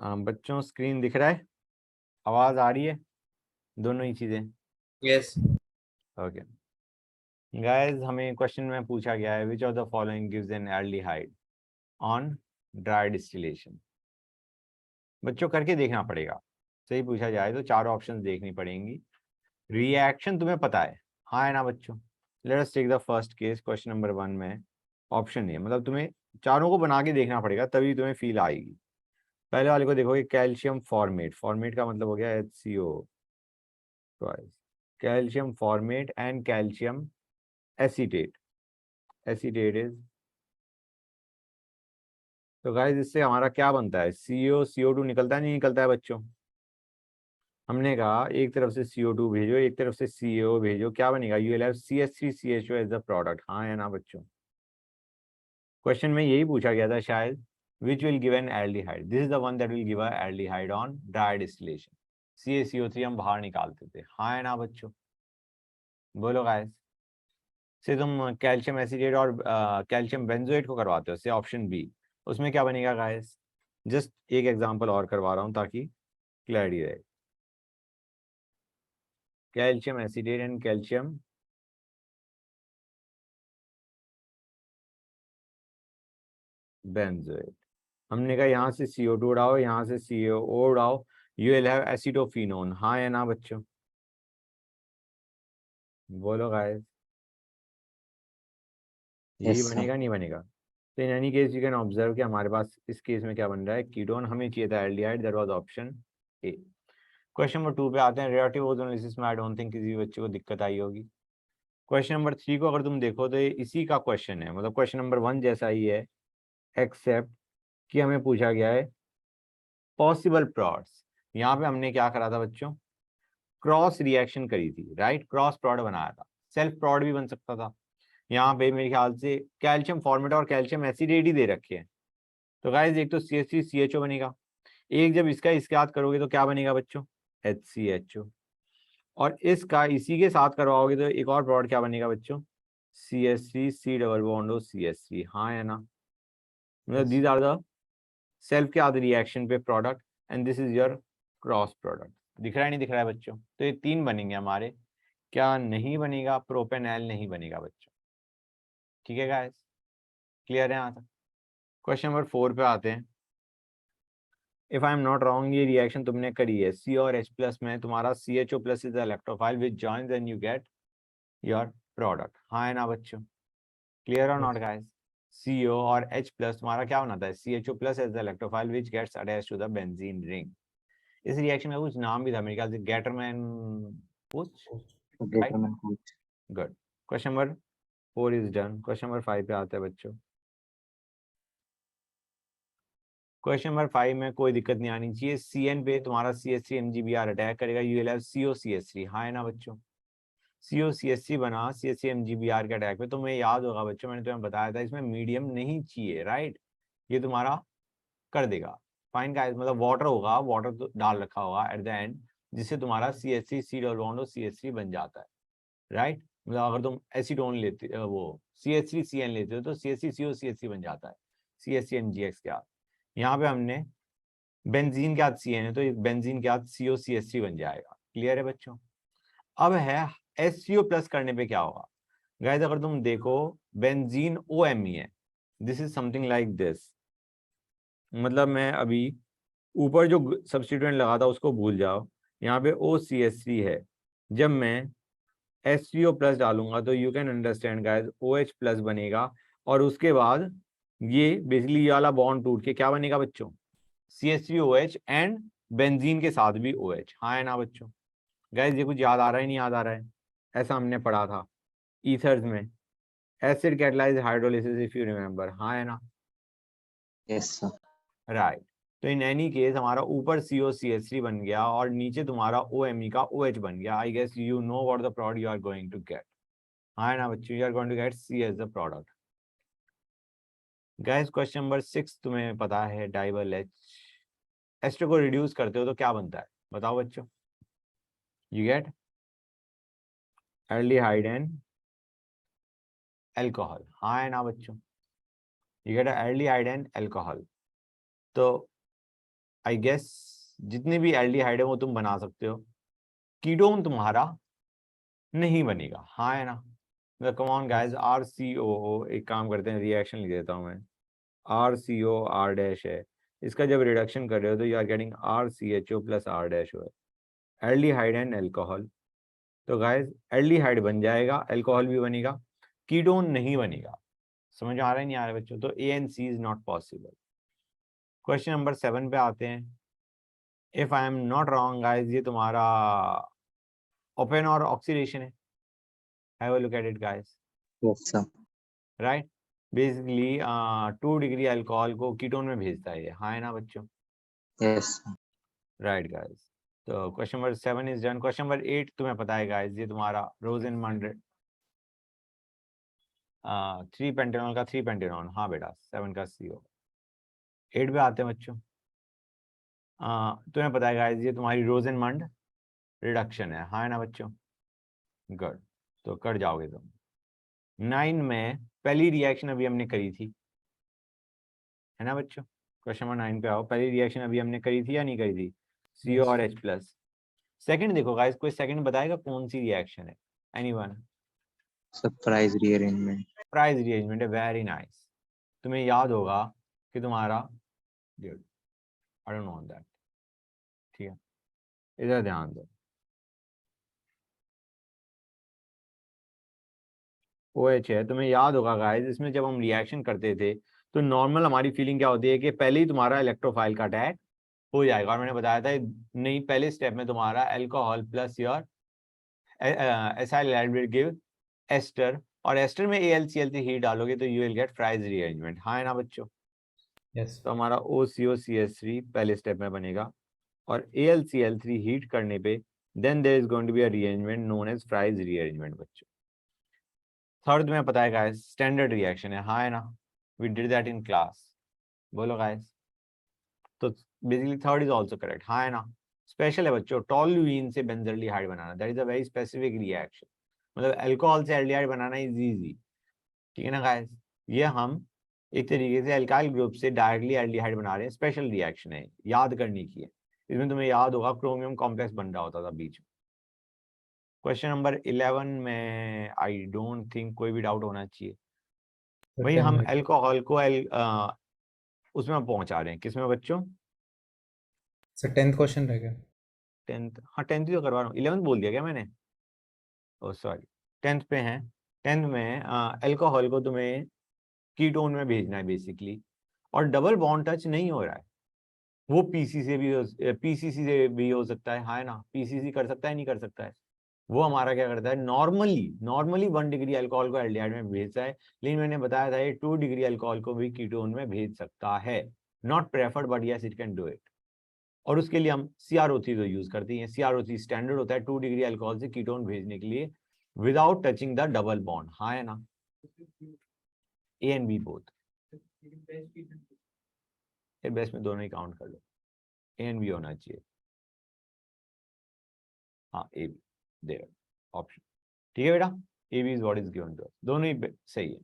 बच्चों स्क्रीन दिख रहा है, आवाज आ रही है, दोनों ही चीजें? यस। ओके गाइस, हमें क्वेश्चन में पूछा गया है which of the following gives an aldehyde on dry distillation. बच्चों करके देखना पड़ेगा, सही पूछा जाए तो चार ऑप्शंस देखनी पड़ेंगी। रिएक्शन तुम्हें पता है, हाँ है ना बच्चों? Let us take the first case, question number 1 में ऑप्शन नहीं है, मतलब तुम्हें चारों को बना के देखना पड़ेगा तभी तुम्हें फील आएगी। पहले वाले को देखोगे, कैल्शियम फॉर्मेट, फॉर्मेट का मतलब हो गया HCO twice, calcium formate and calcium acetate, acetate is, तो गाइस इससे हमारा क्या बनता है? CO2 निकलता है, नहीं निकलता है बच्चों? हमने कहा एक तरफ से CO2 भेजो, एक तरफ से CO भेजो, क्या बनेगा? You will have CH3CHO as the product, हाँ है ना बच्चों? क्वेश्चन में यही पूछा गया था शायद, विच will give an aldehyde, this is the one that will give a aldehyde on dry distillation. CaCO3 हम बाहर निकालते थे, हाँ है ना बच्चों? बोलो गाइस। से तुम कैल्शियम एसिटेट और कैल्शियम बेंजोएट को करवाते हो, से ऑप्शन बी, उसमें क्या बनेगा गाइस? जस्ट एक एग्जांपल और करवा रहा हूं ताकि क्लैरिटी रहे। Calcium acetate and calcium benzoate, हमने कहा यहाँ से CO2 उड़ाओ, यहाँ से CO उड़ाओ, यू विल हैव एसिटोफिनोन, हाँ है ना बच्चों? बोलो गाइस, यही यस सर। बनेगा नहीं बनेगा? तो in any case you can observe कि हमारे पास इस केस में क्या बन रहा है, कीटोन, हमें चाहिए था aldehyde, that was option A. Question number 2 पे आते हैं। रिलेटिव ओजोनोलिसिस में आई डोंट थिंक किसी बच्चे को दिक्कत आई होगी। क्वेश्चन नंबर 3 को अगर तुम देखो तो ये इसी का क्वेश्चन है, मतलब क्वेश्चन नंबर 1 जैसा ही है, एक्सेप्ट कि हमें पूछा गया है पॉसिबल प्रोडक्ट्स। यहाँ पे हमने क्या करा था बच्चों? क्रॉस रिएक्शन करी थी, राइट? क्रॉस प्रोडक्ट बनाया था, सेल्फ प्रोडक्ट भी बन सकता था। यहाँ पे मेरे ख्याल से कैल्शियम फॉर्मेट और कैल्शियम एसिडेट ही दे रखे हैं, तो गाइस एक तो CH3CHO बनेगा, एक जब इसका इसके साथ करोगे तो क्या बनेगा बच्चों? HCHO, और इसका इसी के साथ करवाओगे तो एक और प्रोडक्ट क्या बनेगा बच्चों? CH3C डबल बॉन्ड ओ CH3, हाँ है ना? मतलब yes. These are the self के आध रिएक्शन पे product, and this is your cross product. दिख रहा है नहीं दिख रहा है बच्चों? तो ये 3 बनेंगे हमारे, क्या नहीं बनेगा? प्रोपेनॉल नहीं बनेगा बच्चों। ठीक है गाइस, क्लियर है यहाँ तक? क्वेश्चन नंबर 4 पे आते हैं। If I am not wrong, ये रिएक्शन तुमने करी है, C और H प्लस में तुम्हारा CHO plus is electrophile which joins and you get your product, हाँ है ना बच्चों? क्लियर और नॉट गाइस? CO और H प्लस तुम्हारा क्या बनाता है? CHO plus as the electrophile which gets attached to the benzene ring. इस रिएक्शन का कुछ नाम भी था मेरे ख्याल से, गेटरमैन कुछ, right? Good. Question number 4 is done. Question number 5 पे आते हैं बच्चों। क्वेश्चन नंबर 5 में कोई दिक्कत नहीं आनी चाहिए। CN पे तुम्हारा CH3 MgBr अटैक करेगा, यू विल हैव COCH3, हाँ है ना बच्चों? COCH3 बना CH3 MgBr के अटैक पे, तुम्हें याद होगा बच्चों मैंने तुम्हें बताया था इसमें मीडियम नहीं चाहिए, राइट? ये तुम्हारा कर देगा फाइन गाइस, मतलब वाटर होगा, वाटर तो डाल रखा होगा एट द एंड, जिससे तुम्हारा CH3 C double bond CH3 बन जाता है, राइट? मतलब अगर तुम एसीटोन लेते वो CH3CN लेते हो तो CH3CO CH3 बन जाता है, CH3MgX के साथ। यहाँ पे हमने बेंजीन के साथ CN है तो बेंजीन के साथ COCH3 बन जाएगा। क्लियर है बच्चों? अब है HCO प्लस करने पे क्या होगा गाइस? अगर तुम देखो बेंजीन OMe है, this is something like this, मतलब मैं अभी ऊपर जो सब्स्टिट्यूएंट लगा था उसको भूल जाओ, यहाँ पे OCH3 है, जब मैं HCO प्लस डालूंगा तो you can understand guys OH plus बनेगा, और उसके बाद ये बेसिकली ये वाला बॉन्ड टूट के क्या बनेगा बच्चों? CH3OH एंड बेंजीन के साथ भी OH, हाँ है ना बच्चों? गाइस ये कुछ याद आ रहा है नहीं याद आ रहा है? ऐसा हमने पढ़ा था ईथर्स में, acid catalyse hydrolysis if you remember, हाँ है ना? Yes sir. राइट। तो इन एनी केस हमारा ऊपर COCH3 बन गया और नीचे तुम्हारा OMe का OH बन गया। I guess you know what the product you are going to get, हाँ है ना बच्चों? You are going to get C as the product. Guys question number 6 तुम्हें पता है, डाइबल H एस्टर को रिड्यूस करते हो तो क्या बनता है? बताओ बच्चों। You get aldehyde and alcohol, हाँ है ना बच्चों? You get aldehyde and alcohol. तो आई गेस जितने भी एल्डिहाइड है वो तुम बना सकते हो, कीटोन तुम्हारा नहीं बनेगा, हाँ है ना। कम ऑन गाइस, RCOO, एक काम करते हैं, रिएक्शन लिख देता हूँ मैं, RCO R डैश है, इसका जब रिडक्शन कर रहे हो तो you are getting RCHO plus R dash हो, एल्डिहाइड एंड एल्कोहल। तो गाइस एल्डिहाइड बन जाएगा, एल्कोहल भी बनेगा, कीटोन नहीं बनेगा। समझ आ रहा है नहीं आ रहा है बच्चों? तो A and C is not possible. Question number 7 पे आते हैं। If I am not wrong guys, ये तुम्हारा ओपन और ऑक्सीडेशन है। Have a look at it guys, Yes, sir. Right. Basically 2 degree alcohol को कीटोन में भेजता है ये, हाँ है ना बच्चों? Yes, sir. Right guys. तो question number 7 is done. Question number 8 तुम्हें पता है गाइस, ये तुम्हारा रोजेनमंड 3 पेंटेनॉल का 3 पेंटेनॉल, हाँ बेटा 7 का CO। 8 पे आते हैं बच्चों। तुम्हें पता है गाइस, ये तुम्हारी रोजेनमंड रिडक्शन है, हाँ है ना बच्चों? गुड, तो कर जाओगे तुम। 9 में पहली रिएक्शन अभी हमने करी थी, है ना बच्चों? क्वेश्चन नंबर 9 पे आओ, पहली रिएक्शन अभी हमने करी थी या नहीं करी थी? CO और H प्लस। सेकंड देखो गाइस, कोई सेकंड बताएगा कौन सी रिएक्शन है? Anyone? Surprise rearrangement. Price rearrangement है, वेरी नाइस। तुम्हें याद होगा कि तुम्हारा आई डोंट नो दैट, ठीक है, इधर ध्यान दो। OH है, तुम्हें याद होगा गाइस, इसमें जब हम रिएक्शन करते थे तो नॉर्मल हमारी फीलिंग क्या होती है कि पहले ही तुम्हारा इलेक्ट्रोफाइल का अटैक हो जाएगा, और मैंने बताया था नहीं, पहले स्टेप में तुम्हारा alcohol plus your acyl will give ester, और एस्टर में AlCl3 हीट डालोगे तो you will get Fries rearrangement, हाँ है ना बच्चों? यस तो हमारा OCOCH3 पहले स्टेप में बनेगा, और AlCl3 हीट करने पे then there is going to be a rearrangement known as Fries rearrangement बच्चों। थर्ड में पता है गाइस, स्टैंडर्ड रिएक्शन है, हाँ है ना? We did that in class, बोलो गाइस। तो basically third is also correct, हाँ है ना? स्पेशल है बच्चों, टोल्यूइन से बेंजल्डिहाइड बनाना, that is a very specific reaction. मतलब अल्कोहल से एल्डिहाइड बनाना इज इजी, ठीक है ना गाइस? ये हम एक तरीके से अल्काइल ग्रुप से डायरेक्टली एल्डिहाइड बना रहे हैं, स्पेशल रिएक्शन है, याद करने की है। इसमें तुम्हें याद होगा क्रोमियम कॉम्प्लेक्स बन रहा होता था बीच में। क्वेश्चन नंबर 11 में आई डोंट थिंक कोई भी डाउट होना चाहिए भाई। हम अल्कोहल को उसमें पहुंचा रहे हैं, किसमें बच्चों? सर 10th क्वेश्चन रह गया। 10th, हाँ 10th ही तो करवा रहा हूँ, 11th बोल दिया क्या मैंने? ओ सॉरी, 10th पे है। 10th में अल्कोहल को तुम्हें कीटोन में भेजना है बेसिकली, और डबल बॉन्ड टच नहीं हो रहा है। वो PCC से भी हो सकता है, हाँ है ना? PCC कर सकता है, नहीं कर सकता है? वो हमारा क्या करता है, नॉर्मली 1 डिग्री अल्कोहल को एल्डिहाइड में भेजता है, लेकिन मैंने बताया था ये 2 डिग्री अल्कोहल को भी कीटोन में भेज सकता है। Not preferred but yes it can do it. और उसके लिए हम CrO3 तो यूज करते हैं। CrO3 स्टैंडर्ड होता है 2 डिग्री अल्कोहल से कीटोन भेजने के लिए without touching the double bond, हाँ है ना? A and B both, best में दोनों ही काउंट कर लो, A and B होना चाहिए, हाँ A B देयर ऑप्शन, ठीक है बेटा? A B is what is given to us, दोनों ही सही है।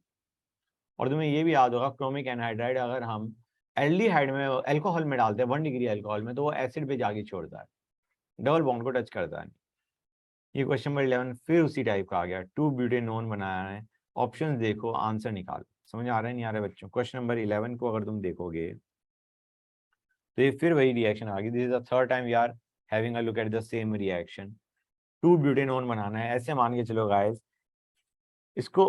और तुम्हें ये भी याद होगा क्रोमिक एनहाइड्राइड अगर हम एल्डिहाइड में अल्कोहल में डालते हैं 1 डिग्री अल्कोहल में, तो वो एसिड पे जाके छोड़ता है, डबल बॉन्ड को टच करता है। ये क्वेश्चन नंबर 11 फिर उसी टाइप का आ गया, 2 ब्यूटेनोन बनाया है, ऑप्शंस देखो, आंसर निकालो। समझ आ रहा है नहीं आ रहा है बच्चों? क्वेश्चन नंबर 11 को अगर तुम देखोगे तो ये फिर वही रिएक्शन आ गई, this is the third time we are having a look at the same reaction. 2 butanone बनाना है, ऐसे मान के चलो गाइस, इसको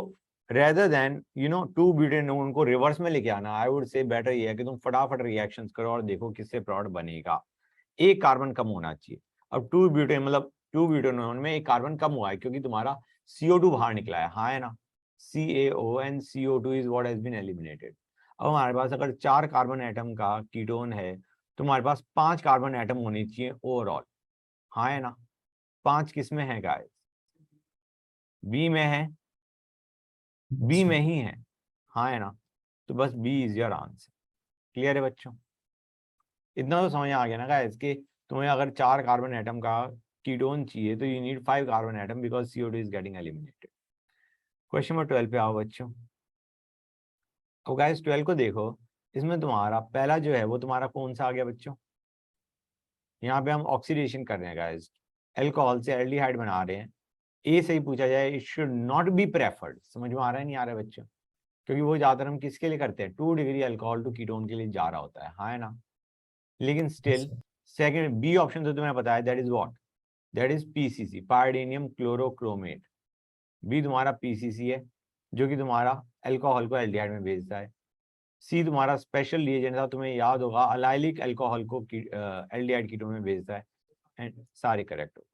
रेदर देन 2 ब्यूटेनोन को रिवर्स में लेके आना, आई वुड से बेटर ये है कि तुम फटाफट रिएक्शंस करो और देखो किससे प्रोडक्ट बनेगा। एक कार्बन कम होना चाहिए। अब 2 ब्यूटेन मतलब 2 ब्यूटेनोन में एक कार्बन कम हुआ है क्योंकि तुम्हारा CO2 बाहर निकला है, हाँ है ना? CaO and CO2 is what has been eliminated। अब हमारे पास अगर 4 कार्बन एटम का कीटोन है तो हमारे पास 5 कार्बन एटम होने चाहिए ओवरऑल, हाँ है ना? 5 किस में है गाइस? बी में है, बी में ही है, हाँ है ना? तो बस B is your answer. Clear है बच्चों? इतना तो समझ आ गया ना गाइस कि तुम्हें अगर 4 कार्बन एटम का कीटोन चाहिए तो you need 5 carbon atom because CO2 is getting eliminated. Question number 12 पे आओ बच्चों। अब गाइस 12 को देखो, इसमें तुम्हारा पहला जो है वो तुम्हारा कौन सा आ गया बच्चों? यहाँ पे हम ऑक्सीडेशन कर रहे हैं गाइस, अल्कोहल से एल्डिहाइड बना रहे हैं। ए से ही पूछा जाए, it should not be preferred. समझ में आ रहा है नहीं आ रहा है बच्चों? क्योंकि वो ज्यादातर हम किसके लिए करते हैं, 2 डिग्री अल्कोहल टू कीटोन के लिए जा रहा होता है, हाँ है ना। लेकिन स्टिल सेकंड बी ऑप्शन तो तुम्हें पता है, that is what, that is PCC, pyridinium chlorochromate. B तुम्हारा पीसीसी है जो कि तुम्हारा अल्कोहल को एल्डिहाइड में भेजता है। सी तुम्हारा स्पेशल रिएजेंट था, तुम्हें याद होगा, अलाइलिक अल्कोहल को एल्डिहाइड कीटोन में भेजता है। एंड सारे करेक्ट हो।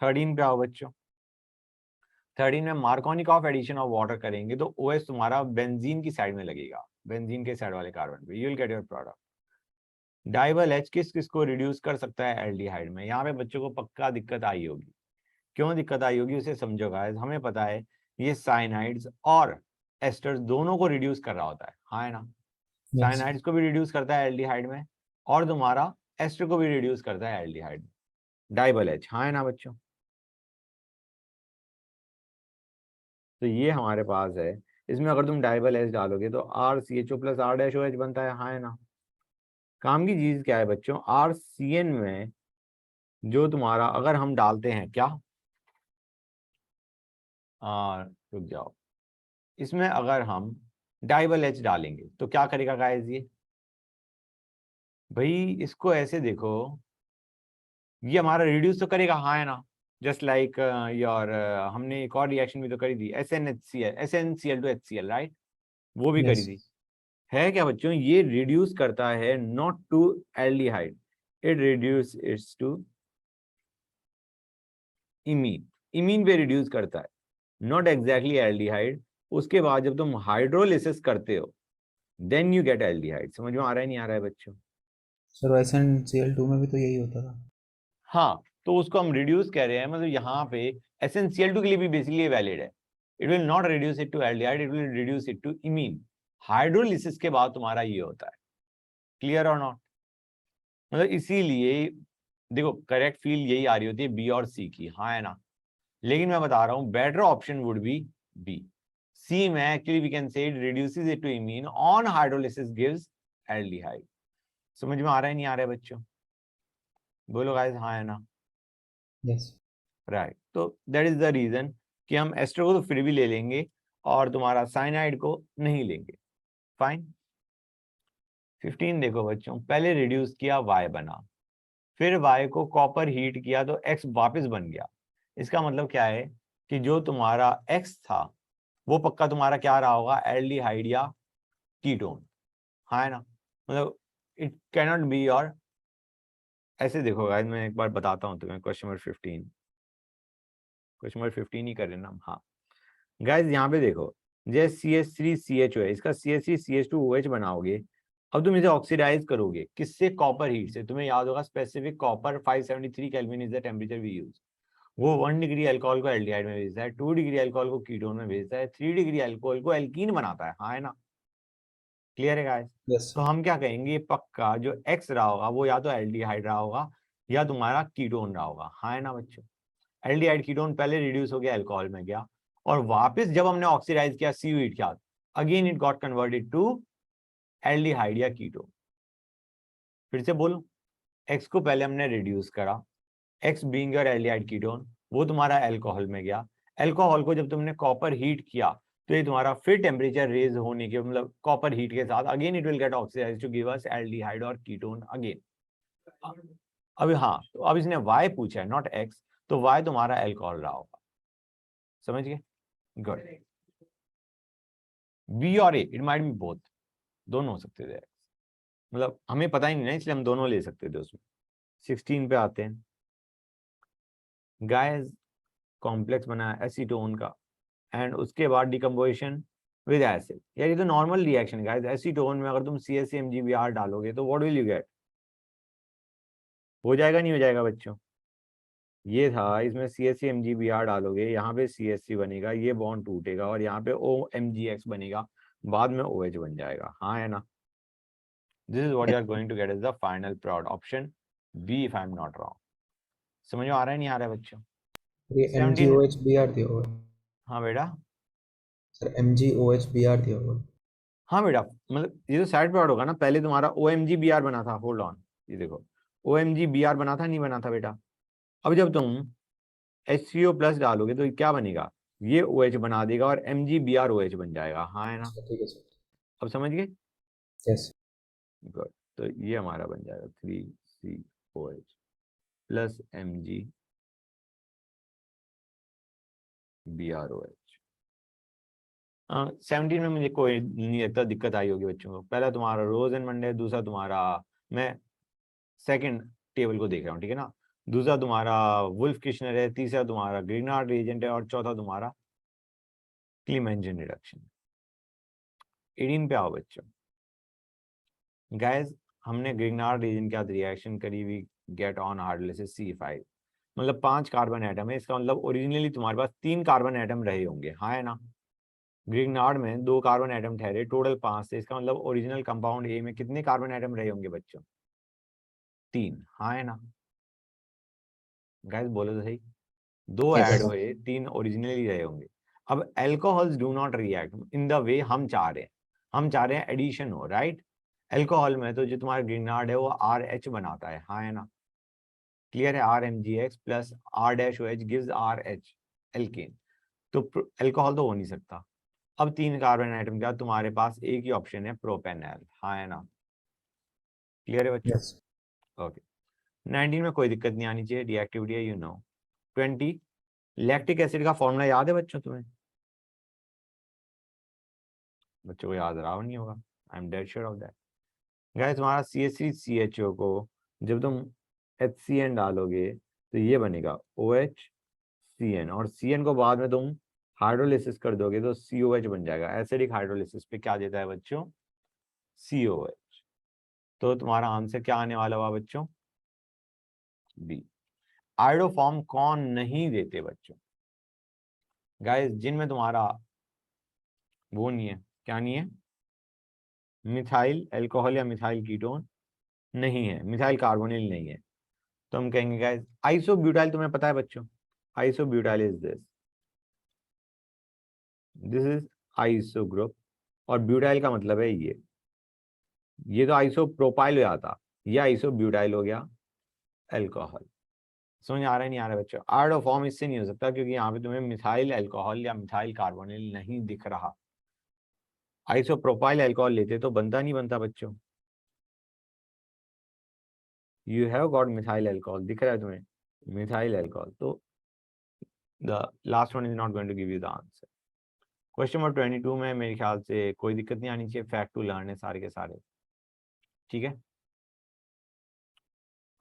13 पे आओ बच्चों। 13 में मार्कोनिकॉफ एडिशन ऑफ वाटर करेंगे तो OH तुम्हारा बेंजीन की साइड में लगेगा, बेंजीन के साइड वाले कार्बन पे, you will get your product. DIBAL H किस किस को रिड्यूस कर सकता है एल्डिहाइड में? यहाँ पे बच्चों को पक्का दिक्कत आई होगी। क्यों दिक्कत आई होगी उसे समझो गाइस। हमें पता है ये साइनाइड्स और एस्टर्स दोनों को रिड्यूस कर रहा होता है, हाँ है ना। साइनाइड्स को भी रिड्यूस करता है एल्डिहाइड में, और तुम्हारा एस्टर को भी रिड्यूस करता है एल्डिहाइड में, डाइबल H, हाँ है ना बच्चों। तो ये हमारे पास है। इसमें अगर तुम डाइबल H डालोगे तो RCHO प्लस R-OH बनता है, हाँ है ना। काम की चीज क्या है बच्चों, RCN में जो तुम्हारा अगर हम डालते हैं क्या, रुक जाओ, इसमें अगर हम डाइबल H डालेंगे तो क्या करेगा गाइस ये, भाई इसको ऐसे देखो, ये हमारा रिड्यूस तो करेगा, हाँ है ना। जस्ट लाइक योर, हमने एक और रिएक्शन भी तो करी थी, SnCl टू HCl, राइट, वो भी करी थी। है क्या बच्चों, ये रिड्यूस करता है not to aldehyde, it reduce its to imine, imine पे रिड्यूस करता है, नॉट एग्जैक्टली एल्डिहाइड। उसके बाद जब तुम हाइड्रोलिसिस करते हो देन यू गेट एल्डिहाइड। समझ में आ रहा है नहीं आ रहा है बच्चों? सर SnCl2 में भी तो यही होता था। हाँ, तो उसको हम रिड्यूस कह रहे हैं, मतलब यहाँ पे SnCl2 के लिए भी बेसिकली वैलिड है। It will not reduce it to aldehyde, it will reduce it to imine. Hydrolysis के बाद तुम्हारा ये होता है, क्लियर और नॉट? मतलब इसीलिए देखो करेक्ट फील्ड यही आ रही होती है बी और सी की, हाँ है ना। लेकिन मैं बता रहा हूं better option would be B. C में actually we can say it reduces it to imine on hydrolysis gives aldehyde. समझ में आ रहा है नहीं आ रहा है बच्चों? बोलो गाइस, हाँ है ना। यस। राइट, तो दैट इज द रीजन कि हम एस्टर को तो फिर भी ले लेंगे और तुम्हारा साइनाइड को नहीं लेंगे। फाइन। 15 देखो बच्चों, पहले रिड्यूस किया Y बना, फिर Y को कॉपर हीट किया तो X वापस बन गया। इसका मतलब क्या है कि जो तुम्हारा X था वो पक्का तुम्हारा क्या रहा होगा, एल्डिहाइड या कीटोन, हाँ है ना। मतलब इट कैन नॉट बी। और ऐसे देखो गाइस, मैं एक बार बताता हूँ तुम्हें, क्वेश्चन नंबर 15, क्वेश्चन नंबर 15 ही करें ना, हाँ। गाइस यहाँ पे देखो, जैसे CH3CHO है, इसका CH3CH2OH बनाओगे। अब तुम इसे ऑक्सीडाइज करोगे किससे, कॉपर हीट से। तुम्हें याद होगा specific copper 573 kelvin is the temperature we use. वो 1 डिग्री अल्कोहल को एल्डिहाइड में भेजता है, 2 डिग्री अल्कोहल को कीटोन में भेजता है, 3 डिग्री अल्कोहल को एल्कीन बनाता है, हाँ है ना। क्लियर है गाइस? यस तो हम क्या कहेंगे, पक्का जो X रहा होगा वो या तो एल्डिहाइड रहा होगा या तुम्हारा कीटोन रहा होगा, हाँ है ना बच्चों। एल्डिहाइड कीटोन पहले रिड्यूस हो गया, अल्कोहल में गया, और वापस जब हमने ऑक्सीडाइज किया CU हीट के साथ, again it got converted to aldehyde या कीटोन। फिर से बोलो, X को पहले हमने रिड्यूस करा, X being your aldehyde ketone, वो तुम्हारा अल्कोहल में गया। अल्कोहल को जब तुमने कॉपर हीट किया तो ये तुम्हारा फिर टेम्परेचर रेज होने के, मतलब कॉपर हीट के साथ again it will get oxidised to give us aldehyde और कीटोन अगेन। अभी हाँ, तो अब इसने Y पूछा है नॉट X, तो Y तुम्हारा अल्कोहल रहा होगा। समझ गए? गुड। बी और A, it might be both, दोनों हो सकते थे। मतलब हमें पता ही नहीं ना, इसलिए हम दोनों ले सकते थे उसमें। 16 पे आते हैं। गाइस कॉम्प्लेक्स बना है एसीटोन का, एंड उसके बाद डिकम्पोजिशन विद एसिड। यार ये तो नॉर्मल रिएक्शन है गाइस। एसीटोन में अगर तुम CaCmGbr डालोगे तो व्हाट विल यू गेट, हो जाएगा नहीं हो जाएगा बच्चों? ये था, इसमें CaCmGbr डालोगे, यहाँ पे CH3 बनेगा, ये बॉन्ड टूटेगा और यहाँ पे OMgX बनेगा, बाद में OH बन जाएगा, हाँ है ना। This is what you are going to get as the final product, option B if I am not wrong. समझ में आ रहा है नहीं आ रहा है बच्चों? ये 17, MgOH-Br दिया हुआ है हाँ बेटा, सर, MgOH-Br दिया हुआ है। हाँ बेटा, मतलब ये तो साइड प्रोडक्ट होगा ना। पहले तुम्हारा OMgBr बना था, होल्ड ऑन, ये देखो OMgBr बना था नहीं बना था बेटा। अब जब तुम HCO प्लस डालोगे तो क्या बनेगा, ये OH बना देगा और MgBr OH बन जाएगा, हाँ है ना। अच्छा, ठीक है सर। अब समझ गए, यस। गुड। तो ये हमारा बन जाएगा 3COH प्लस MgBrOH। 17 में मुझे कोई नहीं लगता दिक्कत आई होगी बच्चों को। पहला तुम्हारा रोज एंड मंडे, दूसरा तुम्हारा, मैं सेकंड टेबल को देख रहा हूँ, ठीक है ना। दूसरा तुम्हारा वुल्फ किश्नर है, तीसरा तुम्हारा ग्रिग्नार्ड रिएजेंट है, और चौथा तुम्हारा क्लीमेंजन रिडक्शन। 18 पे आओ बच्चों। गाइस हमने ग्रिग्नार्ड रिएजेंट के साथ रिएक्शन करी, we get on heartless C5, मतलब 5 कार्बन एटम है। इसका मतलब ओरिजिनली तुम्हारे पास 3 कार्बन एटम रहे होंगे, हाँ है ना। ग्रिग्नार्ड में 2 कार्बन एटम ठहरे, टोटल 5 थे। इसका मतलब ओरिजिनल कंपाउंड ए में कितने कार्बन एटम रहे होंगे बच्चों, 3, हाँ है ना। गाइस बोलो तो सही, 2 यस ऐड सर। हुए, 3 ओरिजिनली रहे होंगे। अब alcohols do not react in the way हम चाह रहे हैं। हम चाह रहे हैं एडिशन हो, राइट। एल्कोहल में तो जो तुम्हारा ग्रिग्नार्ड है वो RH बनाता है, हाँ है ना। क्लियर है, RMgX plus R-OH gives RH alkane. तो एल्कोहल तो हो नहीं सकता। अब 3 कार्बन आइटम के बाद तुम्हारे पास एक ही ऑप्शन है, प्रोपेनॉल, हाँ है ना। क्लियर है बच्चों, यस। ओके। 19 में कोई दिक्कत नहीं आनी चाहिए, रिएक्टिविटी है, 20 लैक्टिक एसिड का फॉर्मूला याद है बच्चों तुम्हें? बच्चों को याद रहा नहीं होगा, I am dead sure of that. Guys तुम्हारा CH3CHO को जब तुम HCN डालोगे तो ये बनेगा OHCN, और CN को बाद में तुम हाइड्रोलिसिस कर दोगे तो COH बन जाएगा। एसिडिक हाइड्रोलिसिस पे क्या देता है बच्चों, COH। तो तुम्हारा आंसर क्या आने वाला हुआ बच्चों, बी। आयोडोफॉर्म कौन नहीं देते बच्चों? गाइस जिनमें तुम्हारा वो नहीं है, क्या नहीं है, मिथाइल अल्कोहल या मिथाइल कीटोन नहीं है, मिथाइल कार्बोनिल नहीं है, तो हम कहेंगे गाइस आइसोब्यूटाइल। तुम्हें पता है बच्चों, isobutyl is this, this is iso group, और ब्यूटाइल का मतलब है ये तो आइसोप्रोपाइल हो जाता, ये आइसोब्यूटाइल हो गया अल्कोहल। समझ आ रहा है नहीं आ रहा है बच्चों? आर्डो फॉर्म इससे नहीं हो सकता क्योंकि यहाँ पे तुम्हें मिथाइल अल्कोहल या मिथाइल कार्बोनिल नहीं दिख रहा। आइसोप्रोपाइल अल्कोहल लेते तो बनता नहीं बनता बच्चों। You have got methyl alcohol दिख रहा है तुम्हें, मिथाइल अल्कोहल, तो the last one is not going to give you the answer. Question number 22 में मेरे ख्याल से कोई दिक्कत नहीं आनी चाहिए, फैक्ट टू लर्न है सारे के सारे, ठीक है।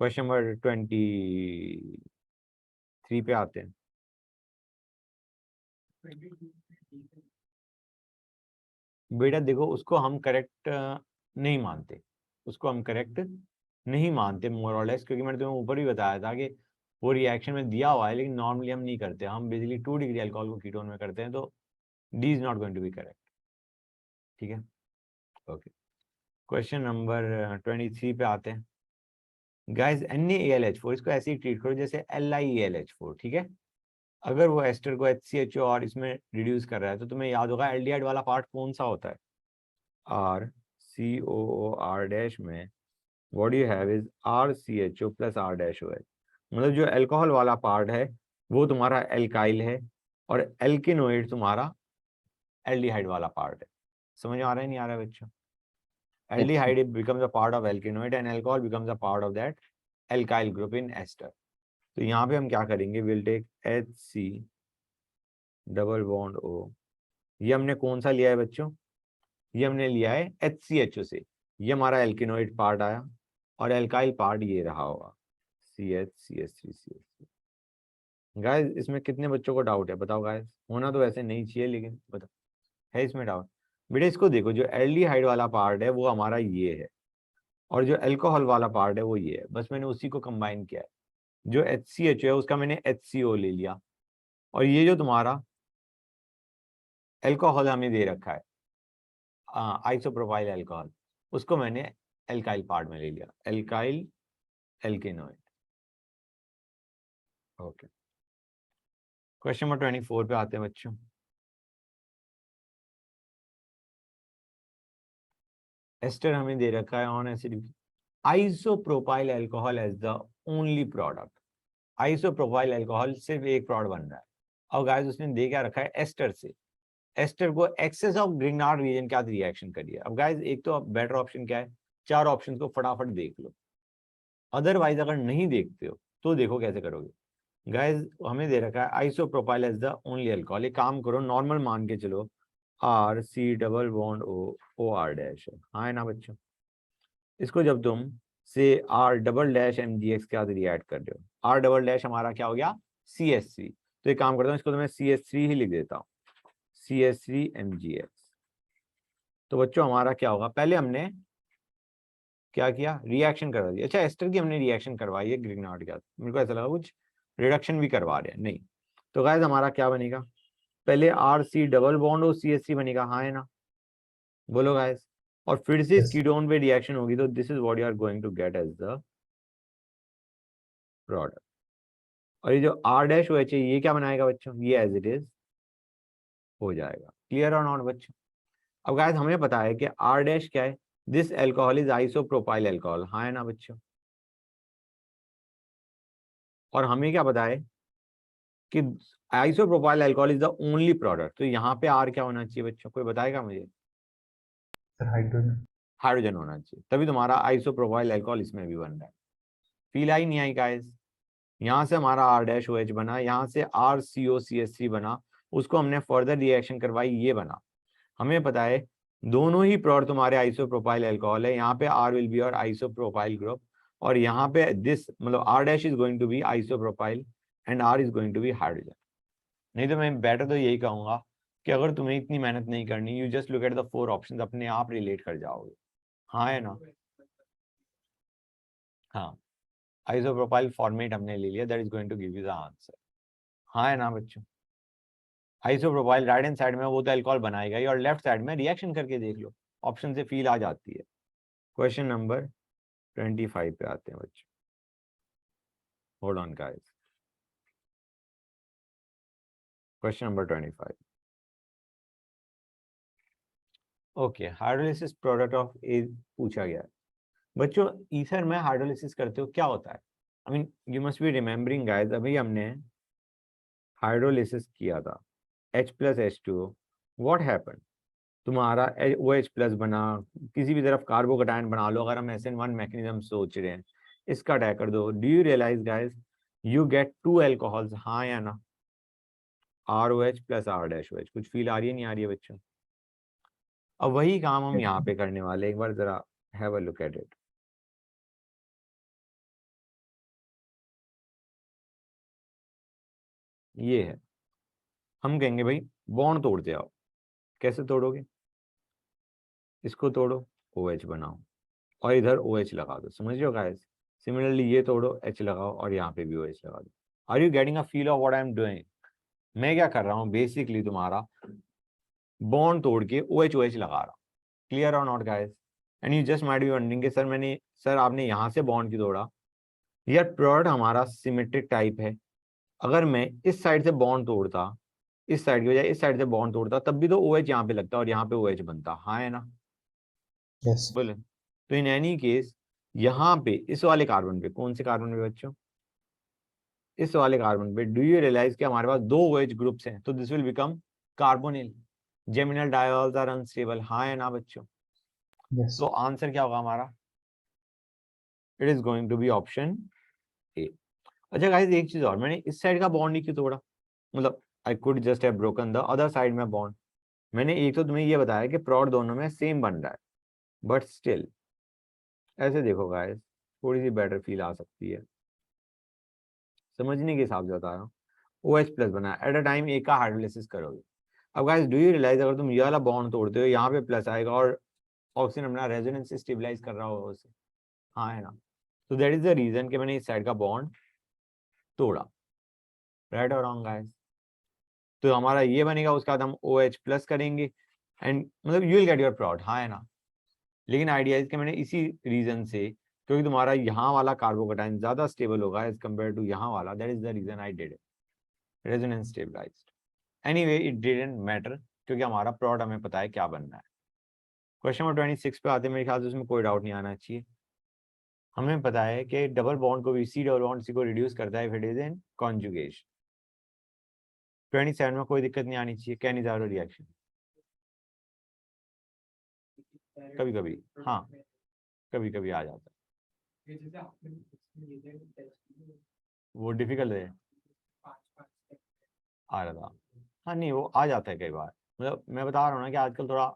क्वेश्चन नंबर 23 पे आते हैं। बेटा देखो उसको हम करेक्ट नहीं मानते, उसको हम करेक्ट नहीं मानते मोर और लेस, क्योंकि मैंने तुम्हें ऊपर भी बताया था कि वो रिएक्शन में दिया हुआ है लेकिन नॉर्मली हम नहीं करते, हम बेसिकली 2 डिग्री अल्कोहल को कीटोन में करते हैं, तो D is not going to be correct, ठीक है, ओके। क्वेश्चन नंबर 23 पे आते हैं। गाइस NaAlH4 इसको ऐसे ही ट्रीट करो जैसे LiAlH4, ठीक है। अगर वो एस्टर को HCHO और इसमें रिड्यूस कर रहा है तो तुम्हें याद होगा एल्डिहाइड वाला पार्ट कौन सा होता है, RCOOR डैश में what you have is RCHO plus R-OH, मतलब जो अल्कोहल वाला पार्ट है वो तुम्हारा एल्काइल है और एल्किनोइड तुम्हारा एल्डिहाइड वाला पार्ट है। समझ में आ रहा है नहीं आ रहा है बच्चों? Yes. Aldehyde becomes a part of alkenoid and alcohol becomes a part of that alkyl group in ester। तो यहाँ पे हम क्या करेंगे, will take HC double bond O, ये हमने कौन सा लिया है बच्चों, ये हमने लिया है HCHO से, ये हमारा एल्किनोइड पार्ट आया और एल्काइल पार्ट ये रहा होगा CH CH3CH3। गाइस इसमें कितने बच्चों को डाउट है बताओ गाइस, होना तो वैसे नहीं चाहिए लेकिन बताओ है इसमें डाउट? बेटा इसको देखो, जो एल्डिहाइड वाला पार्ट है वो हमारा ये है और जो अल्कोहल वाला पार्ट है वो ये है, बस मैंने उसी को कंबाइन किया है। जो HCHO है उसका मैंने HCO ले लिया और ये जो तुम्हारा अल्कोहल हमें दे रखा है आइसोप्रोपाइल अल्कोहल, उसको मैंने एल्काइल पार्ट में ले लिया, एल्काइल एल्केनोइड, ओके। क्वेश्चन नंबर 24 पे आते हैं बच्चों। एस्टर हमें दे रखा है on acid, isopropyl alcohol as the only product. Isopropyl alcohol सिर्फ एक प्रोडक्ट बन रहा है। और गाइस उसने दे क्या रखा है, एस्टर से। एस्टर को एक्सेस ऑफ ग्रिग्नार्ड रीजन के साथ रिएक्शन करिए। अब गाइस एक तो बेटर ऑप्शन क्या है, चार ऑप्शन को फटाफट देख लो, अदरवाइज अगर नहीं देखते हो तो देखो कैसे करोगे। गाइस हमें दे रखा है isopropyl as the only alcohol. एक काम करो, नॉर्मल मान के चलो, R C double bond O, O R dash है, हाँ है ना बच्चों। इसको जब तुम से R double dash M G X के साथ रिएक्ट कर रहे हो, आर डबल डैश हमारा क्या हो गया, सी एस थ्री। तो एक काम करता हूँ, इसको तो मैं सी एस थ्री ही लिख देता हूँ, C S three M G X. तो बच्चों हमारा क्या होगा, पहले हमने क्या किया, रिएक्शन करवा दिया। अच्छा एस्टर की हमने रिएक्शन करवाई है ग्रिग्नार्ड के साथ, मेरे को ऐसा लगा कुछ रिडक्शन भी करवा रहे हैं, नहीं। तो गाइस हमारा क्या बनेगा, पहले आर सी डबल बॉन्ड और सी एस सी बनेगा, हाँ है ना, बोलो गाइस। और फिर से इस Yes. कीटोन पे रिएक्शन होगी, तो this is what you are going to get as the product. और ये जो आर डैश ओ एच है, ये क्या बनाएगा बच्चों, ये एज इट इज हो जाएगा। क्लियर और नॉट बच्चों। अब गाइस हमें पता है कि आर डैश क्या है, this alcohol is isopropyl alcohol, हाँ है ना बच्चों। और हमें क्या पता है कि isopropyl alcohol is the only product. तो यहाँ पे आर क्या होना चाहिए बच्चों, कोई बताएगा मुझे, Sir, hydrogen. हाइड्रोजन होना चाहिए, तभी तुम्हारा आइसोप्रोपाइल अल्कोहल इसमें भी बन रहा है। फील आई नहीं आई गाइस। यहाँ से हमारा आर डैश ओ एच बना, यहाँ से आर सी ओ सी एस सी बना, उसको हमने फर्दर रिएक्शन करवाई, ये बना। हमें पता है दोनों ही प्रोडक्ट तुम्हारे आइसोप्रोपाइल अल्कोहल है, यहाँ पे आर विल बी और आइसोप्रोपाइल ग्रुप, और यहाँ पे दिस मतलब R dash is going to be isopropyl and R is going to be hydrogen. नहीं तो मैं बेटर तो यही कहूंगा कि अगर तुम्हें इतनी मेहनत नहीं करनी, you just look at the four options, अपने आप रिलेट कर जाओगे, हाँ है ना। हाँ आइसोप्रोपाइल फॉर्मेट हमने ले लिया, that is going to give you the answer, हाँ है ना बच्चों। आइसोप्रोपाइल राइट हैंड साइड में वो तो अल्कोहल बनाएगा ही, और लेफ्ट साइड में रिएक्शन करके देख लो, ऑप्शन से फील आ जाती है। क्वेश्चन नंबर 25 पे आते हैं बच्चों, hold on guys. Question number 25, okay, hydrolysis product of A पूछा गया है बच्चों। ईथर में हाइड्रोलिसिस करते हो क्या होता है, I mean you must be remembering guys, अभी हमने हाइड्रोलिसिस किया था H plus H2O, what happen, तुम्हारा ओ एच प्लस बना, किसी भी तरफ कार्बोकटायन बना लो, अगर हम SN1 मैकेनिज्म सोच रहे हैं, इसका अटैक कर दो, do you realise guys you get two alcohols, हाँ या ना, R O H plus R dash O H. कुछ फील आ रही है, नहीं आ रही है बच्चों। अब वही काम हम यहाँ पे करने वाले, एक बार जरा have a look at it. ये है, हम कहेंगे भाई बॉन्ड तोड़ते आओ, कैसे तोड़ोगे, इसको तोड़ो ओ एच बनाओ और इधर ओ एच लगा दो, समझ रहे हो गाइस। सिमिलरली ये तोड़ो एच लगाओ और यहाँ पे भी ओ एच लगा दो। Are you getting a feel of what I am doing, मैं क्या कर रहा हूँ, बेसिकली तुम्हारा बॉन्ड तोड़ के ओ एच लगा रहा हूँ। क्लियर और not guys. And you just might be wondering sir मैंने, सर आपने यहाँ से बॉन्ड क्यों तोड़ा, यार प्रोडक्ट हमारा सिमेट्रिक टाइप है, अगर मैं इस साइड से बॉन्ड तोड़ता, इस साइड की बजाय इस साइड से बॉन्ड तोड़ता, तब भी तो ओ एच यहाँ पे लगता और यहाँ पे ओ एच बनता, हाँ है ना, Yes. बोले। तो इन एनी केस यहाँ पे इस वाले कार्बन पे, कौन से कार्बन पे बच्चों, इस वाले कार्बन पे, डू यू रियलाइज कि हमारे पास दो OH ग्रुप्स हैं, तो this will become carbonyl, geminal diols are unstable, हाँ है ना बच्चों। Yes. तो आंसर क्या होगा हमारा, it is going to be option A. अच्छा गाइस एक चीज और, मैंने इस साइड का बॉन्ड ही क्यों तोड़ा, मतलब I could just have broken the other side में बॉन्ड। मैंने एक तो तुम्हें ये बताया कि प्रोड दोनों में सेम बन रहा है, बट स्टिल ऐसे देखो गाइस, थोड़ी सी बेटर फील आ सकती है, समझने के हिसाब से बता रहा हूँ। ओ एच प्लस बना एट अ टाइम ए का हाइड्रोलिसिस करोगे। अब गाइस डू यू रियलाइज अगर तुम ये वाला बॉन्ड तोड़ते हो, यहाँ पे प्लस आएगा और ऑक्सीजन अपना रेजोनेंस स्टेबलाइज कर रहा होगा उसे, हाँ है ना। तो दैट इज द रीजन कि मैंने इस साइड का बॉन्ड तोड़ा, राइट और रॉन्ग गाइस। तो हमारा ये बनेगा, उसके बाद हम ओ एच प्लस करेंगे एंड मतलब you will get your product, हाँ है ना। लेकिन आइडिया कि मैंने इसी रीजन से, क्योंकि तुम्हारा यहाँ वाला कार्बोकटाइन ज्यादा स्टेबल होगा एज कम्पेयर टू यहाँ वाला, that is the reason I did it, resonance stabilised. Anyway it didn't matter, क्योंकि हमारा प्रोडक्ट हमें पता है क्या बनना है। क्वेश्चन नंबर 26 पे आते हैं, मेरे ख्याल से उसमें कोई डाउट नहीं आना चाहिए। हमें पता है कि डबल बॉन्ड को भी सी डबल बॉन्ड सी को रिड्यूस करता है if it is in conjugation. 27 में कोई दिक्कत नहीं आनी चाहिए। कैनिज़ारो रिएक्शन कभी कभी, हाँ कभी कभी आ जाता है, वो डिफिकल्ट है आ रहा था। हाँ नहीं वो आ जाता है कई बार, मतलब मैं बता रहा हूँ ना कि आजकल थोड़ा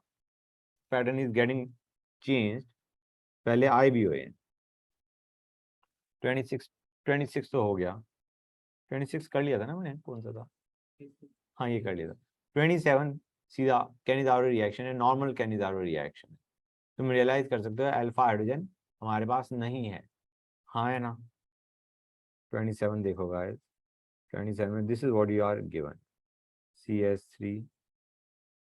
पैटर्न इज गेटिंग चेंज, पहले आए भी हुए हैं। 26 तो हो गया, 26 कर लिया था ना मैंने, कौन सा था, हाँ ये कर लिया था। 27 सीधा कैनिज़ारो रिएक्शन है, नॉर्मल कैनिज़ारो रिएक्शन है। तुम रियलाइज कर सकते हो अल्फा हाइड्रोजन हमारे पास नहीं है, हाँ है ना। 27 देखो गाइस, 27 में this is what you are given, CS3,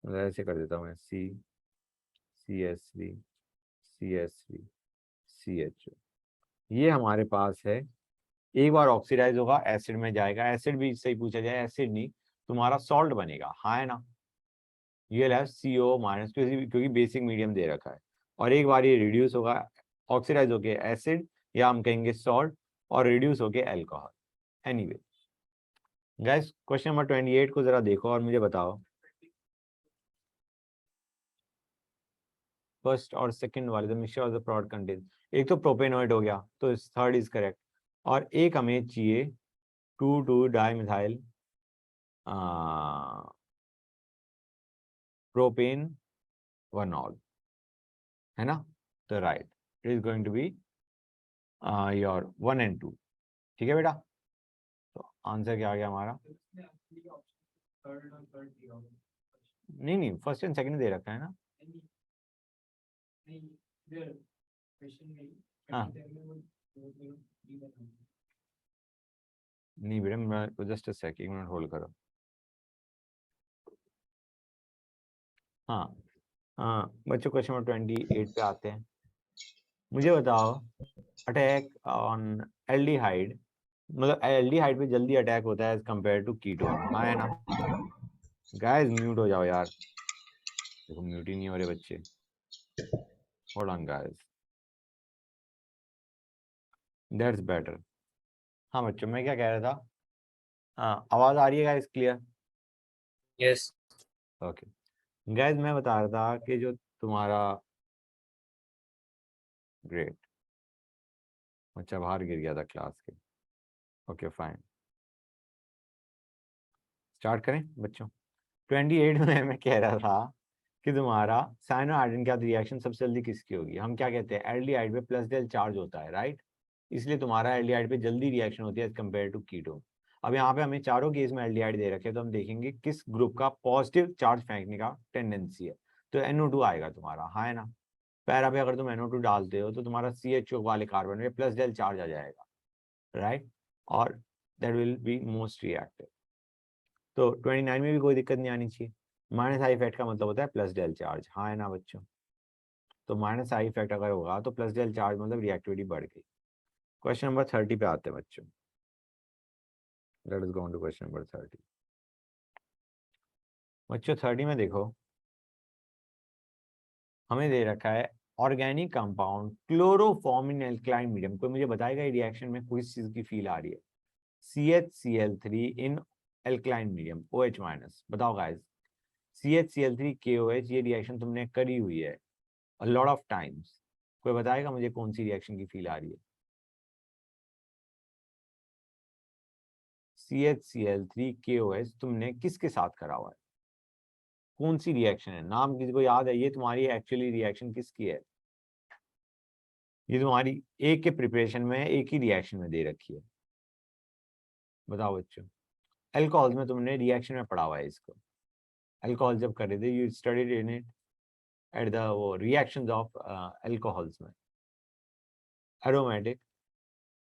ऐसे कर देता हूँ मैं, CS3 CS3 CHO, ये हमारे पास है। एक बार ऑक्सीडाइज होगा एसिड में जाएगा, एसिड भी सही पूछा जाए, एसिड नहीं तुम्हारा सॉल्ट बनेगा, हाँ है ना। ये है CO माइनस, क्योंकि बेसिक मीडियम दे रखा है, और एक बार ये रिड्यूस होगा ऑक्सीडाइज होके एसिड, या हम कहेंगे सॉल्ट, और रिड्यूस होके alcohol. Anyway guys question number 28 को जरा देखो और मुझे बताओ फर्स्ट और सेकंड वाले the mixture of the product contain, एक तो प्रोपेनोइड हो गया तो थर्ड इज करेक्ट, और एक हमें चाहिए 2,2 डाइमिथाइल प्रोपेन वनॉल, है ना। तो right it is going to be your 1 and 2, ठीक है बेटा। तो आंसर क्या आ गया हमारा, नहीं नहीं फर्स्ट एंड सेकंड दे रखा है ना, हाँ नहीं बेटा, मैं just a sec, 1 minute hold करो। हाँ हाँ बच्चों क्वेश्चन नंबर 28 पे आते हैं। मुझे बताओ अटैक ऑन एल्डिहाइड, मतलब एल्डिहाइड पे जल्दी अटैक होता है एज कंपेयर टू कीटोन, हाँ है ना। गाइस म्यूट हो जाओ यार, देखो म्यूट ही नहीं हो रहे बच्चे, hold on guys, that's better. हाँ बच्चों मैं क्या कह रहा था, हाँ आवाज आ रही है guys clear, yes okay. Guys मैं बता रहा था कि जो तुम्हारा, ग्रेट, बच्चा बाहर गिर गया था क्लास के, ओके फाइन, स्टार्ट करें बच्चों। 28 में मैं कह रहा था कि तुम्हारा साइनो आयोडीन के साथ रिएक्शन सबसे जल्दी किसकी होगी। हम क्या कहते हैं एल्डिहाइड पे प्लस डेल चार्ज होता है, राइट, इसलिए तुम्हारा एल्डिहाइड पे जल्दी रिएक्शन होती है एज कम्पेयर टू कीटोन। अब यहाँ पे हमें चारों केस में एल्डिहाइड दे रखे हैं, तो हम देखेंगे किस ग्रुप का पॉजिटिव चार्ज फेंकने का टेंडेंसी है, तो NO2 आएगा तुम्हारा, हाँ है ना। पैरा पे अगर तुम NO2 डालते हो तो तुम्हारा CHO वाले कार्बन में प्लस डेल चार्ज आ जाएगा, राइट, और that will be most reactive. तो 29 में भी कोई दिक्कत नहीं आनी चाहिए। माइनस आई इफेक्ट का मतलब होता है प्लस डेल चार्ज, हाँ है ना बच्चों। तो माइनस आई इफेक्ट अगर होगा तो प्लस डेल चार्ज मतलब रिएक्टिविटी बढ़ गई। क्वेश्चन नंबर 30 पे आते हैं बच्चों, let us go on to question number 30। बच्चों 30 में देखो हमें दे रखा है organic compound chloroform in alkaline medium, कोई मुझे बताएगा ये रिएक्शन में किस चीज की फील आ रही है। CHCl3 in alkaline medium OH minus, बताओ गाइस। CHCl3 KOH ये रिएक्शन तुमने करी हुई है a lot of times, कोई बताएगा मुझे कौन सी रिएक्शन की फील आ रही है। CHCl3 KOH तुमने किसके साथ करा हुआ है, कौन सी रिएक्शन है, नाम किसी को याद है, ये तुम्हारी एक्चुअली रिएक्शन किसकी है। ये तुम्हारी एक के प्रिपरेशन में एक ही रिएक्शन में दे रखी है, बताओ बच्चों। अल्कोहल में तुमने रिएक्शन में पढ़ा हुआ है इसको, अल्कोहल जब कर रहे थे you studied in it at the वो रिएक्शंस ऑफ अल्कोहल्स में, एरोमेटिक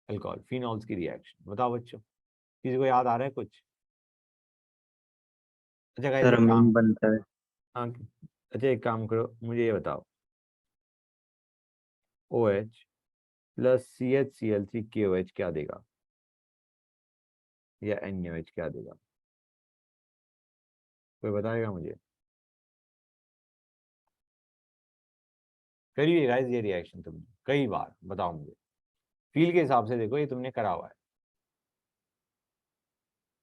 अल्कोहल फिनॉल्स की रिएक्शन, बताओ बच्चों किसी को याद आ रहा है कुछ। अच्छा गाइस सर एक काम, अमीन बनता है। हाँ अच्छा एक काम करो मुझे ये बताओ, OH प्लस CHCl3 KOH क्या देगा, या NaOH क्या देगा, कोई बताएगा मुझे। करिए गाइस ये रिएक्शन तुमने कई बार, बताओ मुझे। फील के हिसाब से देखो, ये तुमने करा हुआ है।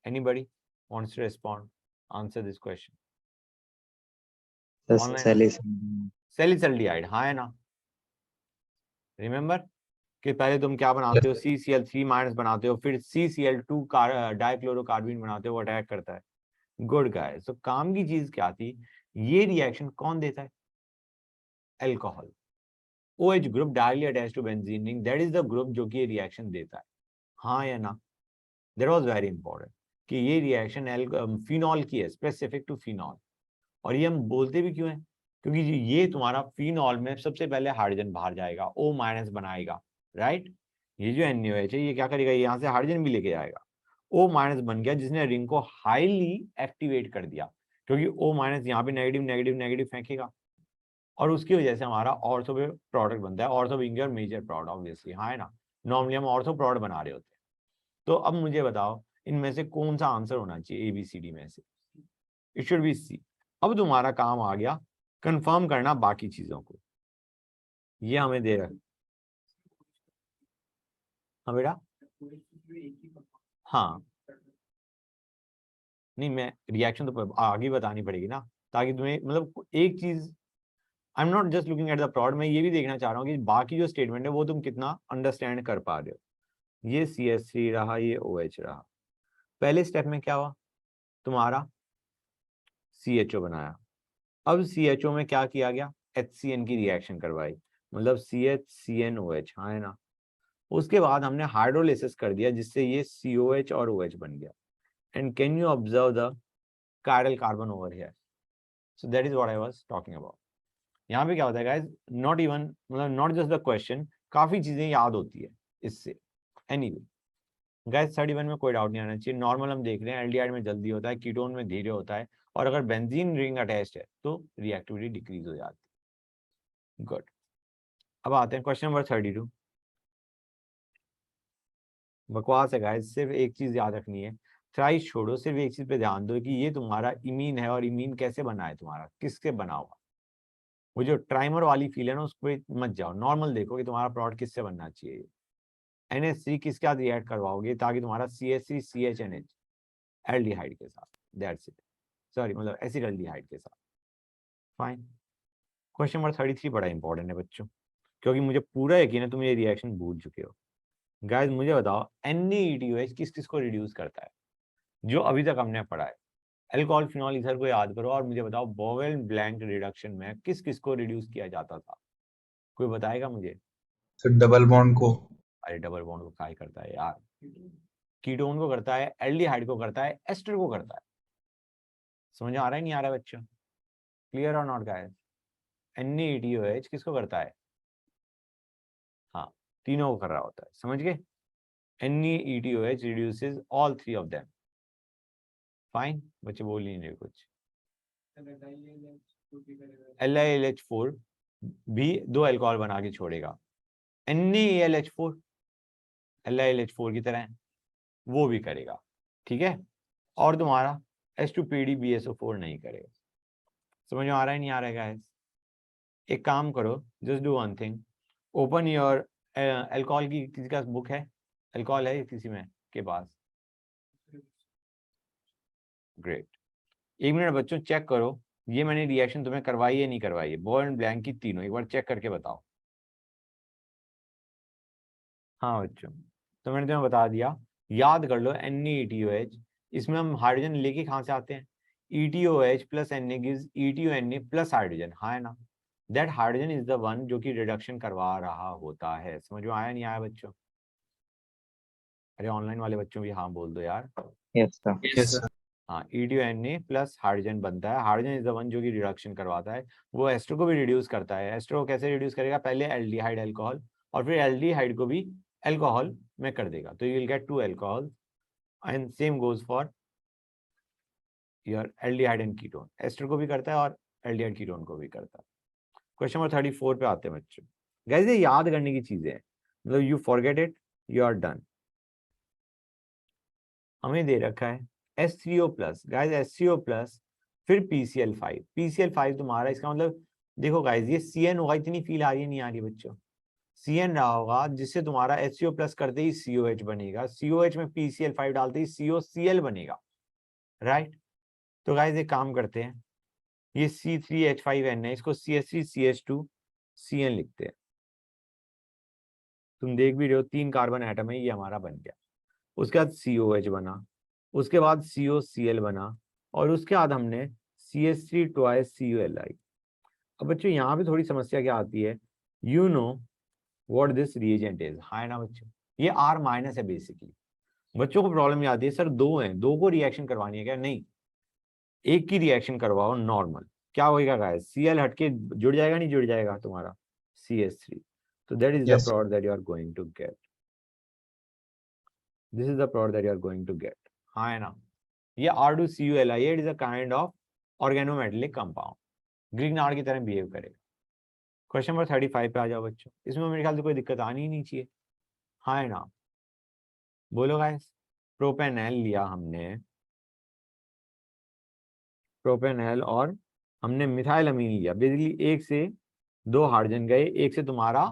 Anybody wants to respond, answer this question. Salicylaldehyde, हाँ है ना। रिमेंबर कि पहले तुम क्या बनाते हो, CCl3 माइनस बनाते हो, फिर CCl2 डाइक्लोरोकार्बन बनाते हो, वो अटैक करता है। गुड गाइस, तो काम की चीज क्या थी, ये रिएक्शन कौन देता है, alcohol. OH group directly attach to benzene ring, that is the group जो कि ये रिएक्शन देता है, हाँ या ना। दैट वाज वेरी इंपॉर्टेंट कि ये रिएक्शन फिनॉल की है, स्पेसिफिक टू फिनॉल। और ये हम बोलते भी क्यों है, क्योंकि ये तुम्हारा फिनॉल में सबसे पहले हाइड्रोजन बाहर जाएगा, O माइनस बनाएगा, राइट। ये जो NaOH है, ये क्या करेगा, यहाँ से हाइड्रोजन भी लेके जाएगा, O माइनस बन गया, जिसने रिंग को हाईली एक्टिवेट कर दिया, क्योंकि O माइनस यहाँ पे नेगेटिव नेगेटिव नेगेटिव फेंकेगा, और उसकी वजह से हमारा ऑर्थो पे प्रोडक्ट बनता है। Ortho being your major product obviously, हाँ है ना। नॉर्मली हम ऑर्थो प्रोडक्ट बना रहे होते हैं। तो अब मुझे बताओ, इनमें से कौन सा आंसर होना चाहिए ABCD में से, इट शुड बी C। अब तुम्हारा काम आ गया कंफर्म करना बाकी चीजों को। ये हमें दे रहा है, हाँ बेटा, हाँ नहीं, मैं रिएक्शन तो आगे बतानी पड़ेगी ना, ताकि तुम्हें मतलब एक चीज, I am not just looking at the product, मैं ये भी देखना चाह रहा हूँ कि बाकी जो स्टेटमेंट है वो तुम कितना अंडरस्टैंड कर पा रहे हो। ये CH3 रहा, ये OH रहा। पहले स्टेप में क्या हुआ, तुम्हारा CHO बनाया। अब CHO में क्या किया गया, HCN की रिएक्शन करवाई, मतलब CH-CnOH, हाँ है ना। उसके बाद हमने हाइड्रोलिसिस कर दिया, जिससे ये COH और OH बन गया। And can you observe the chiral carbon over here, so that is what I was talking about. यहाँ पे क्या होता है गाइस, नॉट इवन मतलब नॉट जस्ट द क्वेश्चन, काफी चीजें याद होती है इससे। एनीवे गाइस, 31 में कोई डाउट नहीं आना चाहिए। नॉर्मल हम देख रहे हैं, एल्डिहाइड में जल्दी होता है, कीटोन में धीरे होता है, और अगर बेंजीन रिंग अटैच्ड है तो रिएक्टिविटी डिक्रीज हो जाती है। गुड, अब आते हैं क्वेश्चन नंबर 32। बकवास है गाइस, सिर्फ एक चीज याद रखनी है, थ्राइस छोड़ो, सिर्फ एक चीज पे ध्यान दो कि ये तुम्हारा इमीन है, और इमीन कैसे बना है, तुम्हारा किसके बना हुआ। वो जो ट्राइमर वाली फील है ना, उसको मत जाओ, नॉर्मल देखो कि तुम्हारा प्रोडक्ट किससे बनना चाहिए। NH3 किसके साथ रिएक्ट करवाओगे, ताकि तुम्हारा CH3 CHNH एल्डिहाइड के साथ, दैट्स इट, सॉरी मतलब एसिडल्डिहाइड के साथ। फाइन। क्वेश्चन नंबर 33 बड़ा इंपॉर्टेंट है बच्चों, क्योंकि मुझे पूरा यकीन है तुम ये रिएक्शन भूल चुके हो। गाइस मुझे बताओ, NaETOH किस किस को रिड्यूस करता है, जो अभी तक हमने पढ़ा है। अल्कोहल फिनॉल ईथर को याद करो, और मुझे बताओ बोवेल ब्लैंक रिडक्शन में किस किस को रिड्यूस किया जाता था, कोई बताएगा मुझे। सर डबल बॉन्ड को। अरे डबल बॉन्ड को काय करता है यार, कीटोन को करता है, एल्डिहाइड को करता है, एस्टर को करता है। समझ आ रहा है नहीं आ रहा है बच्चों, क्लियर और नॉट गाइस। NaETOH किसको करता है, हाँ तीनों को कर रहा होता है, समझ गए। NaETOH reduces all three of them। Fine, बच्चे बोल ही नहीं रहे कुछ। LiLH4 भी दो अल्कोहल बना के छोड़ेगा, NaAlH4 LiLH4 की तरह वो भी करेगा, ठीक है। और तुम्हारा H2PDBSO4 नहीं करेगा। समझ में आ रहा है नहीं आ रहा है गाइस। एक काम करो, just do one thing, open your alcohol की किसी का बुक है, अल्कोहल है किसी में के पास, ग्रेट। एक मिनट बच्चों चेक करो, ये मैंने रिएक्शन तुम्हें करवाई है नहीं करवाई है, बोल्ड ब्लैंक की तीनों, एक बार चेक करके बताओ। हाँ बच्चों, तो मैंने तुम्हें बता दिया, याद कर लो NaETOH, इसमें हम हाइड्रोजन लेके कहाँ से आते हैं, ETOH plus Na gives ETONA plus hydrogen, हाँ है ना। That hydrogen is the one जो कि रिडक्शन करवा रहा होता है। समझ में आया नहीं आया बच्चों। अरे ऑनलाइन वाले बच्चों भी हाँ बोल दो यार। Yes sir. Yes sir. हाँ, ETONA प्लस हाइड्रोजन बनता है, हाइड्रोजन इज द वन जो कि रिडक्शन करवाता है, वो एस्टर को भी रिड्यूस करता है। एस्टर को कैसे रिड्यूस करेगा, पहले एल्डिहाइड अल्कोहल, और फिर एल्डिहाइड को भी अल्कोहल में कर देगा, तो you will get 2 alcohol, and same goes for your aldehyde and ketone. Ester को भी करता है और एल्डिहाइड कीटोन को भी करता है। क्वेश्चन नंबर 34 पे आते हैं बच्चों। गाइस ये याद करने की चीजें हैं, मतलब you forget it you are done. हमें दे रखा है H3O plus, guys H3O plus फिर PCl5, PCl5 तुम्हारा, इसका मतलब देखो गाइस ये CN होगा, इतनी फील आ रही है नहीं आ रही बच्चों, CN रहा होगा, जिससे तुम्हारा HCO प्लस करते ही COH बनेगा, COH में PCl5 डालते ही COCl बनेगा, राइट। तो गाइस एक काम करते हैं, ये C3H5N है, इसको CH3CH2CN लिखते हैं। तुम देख भी रहे हो 3 कार्बन एटम है, ये हमारा बन गया। उसके बाद COH बना, उसके बाद COCl बना, और उसके बाद हमने CH3 ट्वाइस CuLi। अब बच्चों यहाँ पे थोड़ी समस्या क्या आती है, you know what this reagent is, हाँ ना बच्चों, ये R माइनस है बेसिकली। बच्चों को प्रॉब्लम ये आती है, सर दो हैं, दो को रिएक्शन करवानी है क्या? नहीं, एक की रिएक्शन करवाओ नॉर्मल, क्या होगा गाइस, Cl हटके जुड़ जाएगा, नहीं जुड़ जाएगा तुम्हारा CH3। तो that is the Yes. Product that you are going to get, this is the product that you are going to get, हाँ है ना। ये R2CuLi, it is a kind of organometallic compound, Grignard की तरह behave करेगा। Question number 35 पे आ जाओ बच्चों, इसमें मेरे ख्याल से कोई दिक्कत आनी ही नहीं चाहिए, हाँ है ना। बोलो गाइस, प्रोपेनॉल लिया हमने, प्रोपेनॉल, और हमने मिथाइल अमीन लिया। बेसिकली एक से दो हाइड्रोजन गए, एक से तुम्हारा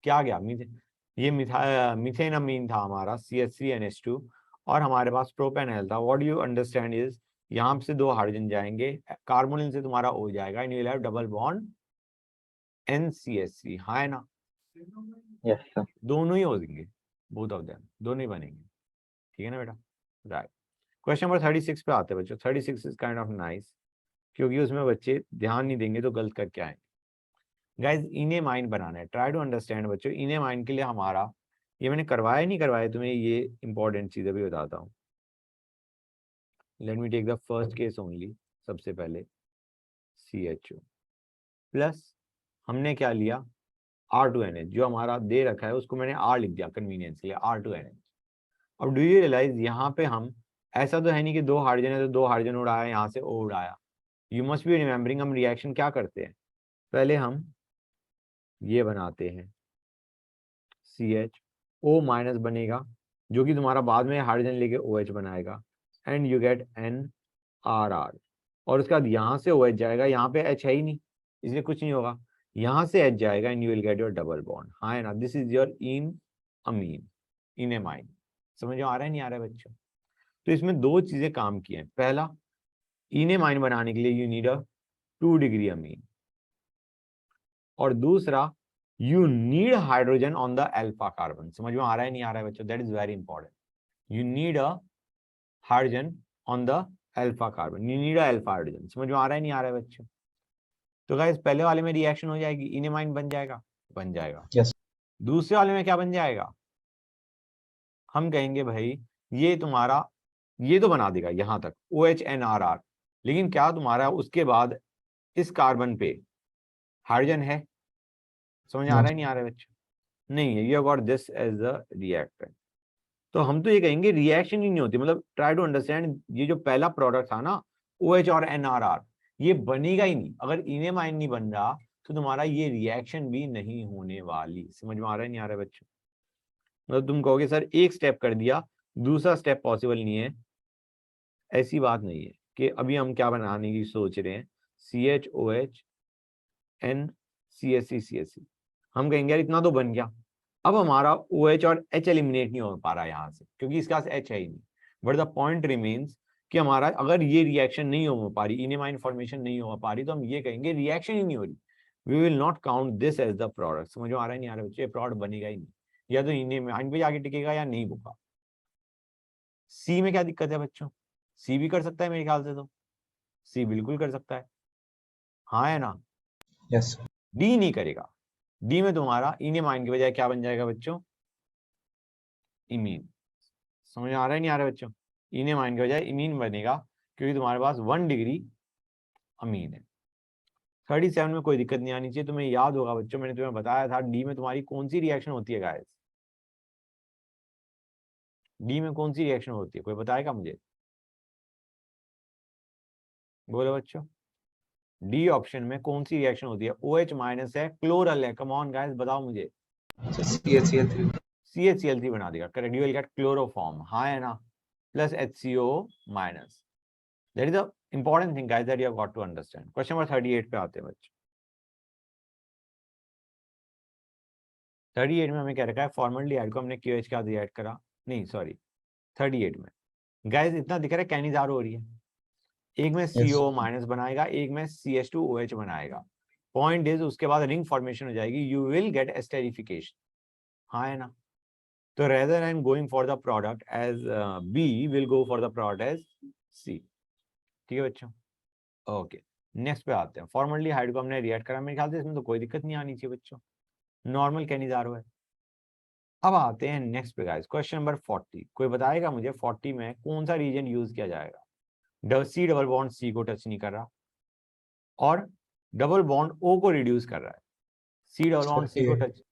क्या गया, ये मिथेन अमीन था हमारा CH3NH2, और हमारे पास प्रोपेनॉल था। व्हाट यू अंडरस्टैंड इज, यहाँ से दो हाइड्रोजन जाएंगे, कार्बोनिल से तुम्हारा हो जाएगा, and you will have double bond NCH3, हाँ है ना। Yes, sir. दोनों ही हो जाएंगे, बोथ ऑफ देम, दोनों ही बनेंगे, ठीक है ना बेटा, राइट। क्वेश्चन नंबर 36 पे आते हैं बच्चों। 36 इज काइंड ऑफ नाइस, क्योंकि उसमें बच्चे ध्यान नहीं देंगे तो गलत करके आएंगे। गाइज इनेमाइन बनाना है, ट्राई टू अंडरस्टैंड बच्चों। इनेमाइन के लिए हमारा, ये मैंने करवाया नहीं करवाया तुम्हें, ये इंपॉर्टेंट चीजें भी बताता हूँ। Let me take the first case only. सबसे पहले CHO प्लस हमने क्या लिया, R2NH, जो हमारा दे रखा है उसको मैंने R लिख दिया कन्वीनियंस के लिए, R2NH। अब डू यू रियलाइज, यहाँ पे हम, ऐसा तो है नहीं कि दो हाइड्रोजन है तो दो हाइड्रोजन उड़ाया, यहाँ से O उड़ाया। यू मस्ट बी रिमेम्बरिंग, हम रिएक्शन क्या करते हैं, पहले हम ये बनाते हैं, CHO माइनस बनेगा, जो कि तुम्हारा बाद में हाइड्रोजन लेके OH बनाएगा, एंड यू गेट NRR। और उसके बाद यहाँ से OH जाएगा, यहाँ पे H है ही नहीं इसलिए कुछ नहीं होगा, यहाँ से H जाएगा, and you will get your double bond, हाँ है ना। दिस इज योर इन अमीन, इनेमाइन। समझ में आ रहा है, नहीं आ रहा है बच्चों? तो इसमें दो चीजें काम की हैं। पहला, इनेमाइन बनाने के लिए you need a 2 degree amine, और दूसरा you need hydrogen on the alpha carbon. समझ में आ रहा है, नहीं आ रहा है बच्चों? That is very important, you need a hydrogen on the alpha carbon, you need a alpha hydrogen. समझ में आ रहा है, नहीं आ रहा है बच्चों? तो गाइस पहले वाले में रिएक्शन हो जाएगी, इनेमाइन बन जाएगा, बन जाएगा। Yes. दूसरे वाले में क्या बन जाएगा, हम कहेंगे भाई ये तुम्हारा, ये तो बना देगा यहाँ तक OHNRR, लेकिन क्या तुम्हारा उसके बाद इस कार्बन पे हाइड्रोजन है? समझ आ No. रहा है, नहीं आ रहा है बच्चों? नहीं है, you got this as the reactant. तो हम तो ये कहेंगे रिएक्शन ही नहीं होती, मतलब ट्राई टू अंडरस्टैंड, ये जो पहला प्रोडक्ट था ना OH और NRR, ये बनेगा ही नहीं अगर इनेमाइन नहीं बन रहा, तो तुम्हारा ये रिएक्शन भी नहीं होने वाली। समझ में आ रहा है, नहीं आ रहा है बच्चों? मतलब तुम कहोगे सर एक स्टेप कर दिया, दूसरा स्टेप पॉसिबल नहीं है, ऐसी बात नहीं है। कि अभी हम क्या बनाने की सोच रहे हैं, CHOH NCSC, हम कहेंगे यार इतना तो बन गया, अब हमारा OH और H एलिमिनेट नहीं हो पा रहा है यहाँ से, क्योंकि इसके पास H है ही नहीं। बट द पॉइंट रिमेन्स कि हमारा अगर ये रिएक्शन नहीं हो पा रही, इनेमाइन फॉर्मेशन नहीं हो पा रही, तो हम ये कहेंगे रिएक्शन ही नहीं हो रही, we will not count this as the product. समझ में आ रहा है, नहीं आ रहा बच्चे? प्रोडक्ट बनेगा ही नहीं, या तो इनेमाइन पे जाके टिकेगा या नहीं होगा। सी में क्या दिक्कत है बच्चों? सी भी कर सकता है मेरे ख्याल से, तो सी बिल्कुल कर सकता है, हाँ है ना। Yes. डी नहीं करेगा, डी में तुम्हारा इनेमाइन की बजाय क्या बन जाएगा बच्चों, इमीन। समझ में आ रहा है, नहीं आ रहा है बच्चों? इनेमाइन की बजाय इमीन बनेगा, क्योंकि तुम्हारे पास 1 डिग्री अमीन है। 37 में कोई दिक्कत नहीं आनी चाहिए। तुम्हें याद होगा बच्चों, मैंने तुम्हें बताया था डी में तुम्हारी कौन सी रिएक्शन होती है गाइस, डी में कौन सी रिएक्शन होती है, कोई बताएगा मुझे? बोलो बच्चों, डी ऑप्शन में कौन सी रिएक्शन होती है? OH माइनस है, क्लोरल है, कम ऑन गाइस बताओ मुझे। So CHCl3. CHCl3 बना देगा, correct, you will get chloroform, हाँ है ना, plus HCO minus. That is the important thing guys that you have got to understand. Question number 38 पे आते हैं बच्चों। 38 में हमें क्या रखा है, फॉर्मल्डिहाइड को हमने QH का रिएक्ट करा, नहीं सॉरी 38 में गाइस इतना दिख रहा है कैनिजारो हो रही है, एक में Yes. CO माइनस बनाएगा, एक में CH2OH बनाएगा। पॉइंट इज उसके बाद रिंग फॉर्मेशन हो जाएगी, यू विल गेट एस्टेरिफिकेशन, हाँ है ना। तो rather than going for the product as B will go for the product as C. ठीक है बच्चों, ओके नेक्स्ट पे आते हैं। फॉर्मल्डिहाइड को हमने रिएक्ट करा, मेरे ख्याल से इसमें तो कोई दिक्कत नहीं आनी चाहिए बच्चों, नॉर्मल कैनिजारो है। अब आते हैं नेक्स्ट पे गाइस, क्वेश्चन नंबर 40। कोई बताएगा मुझे 40 में कौन सा रीजन यूज किया जाएगा। C डबल बॉन्ड C को टच नहीं कर रहा और डबल बॉन्ड O को रिड्यूस कर रहा है, C डबल बॉन्ड C को A. टच,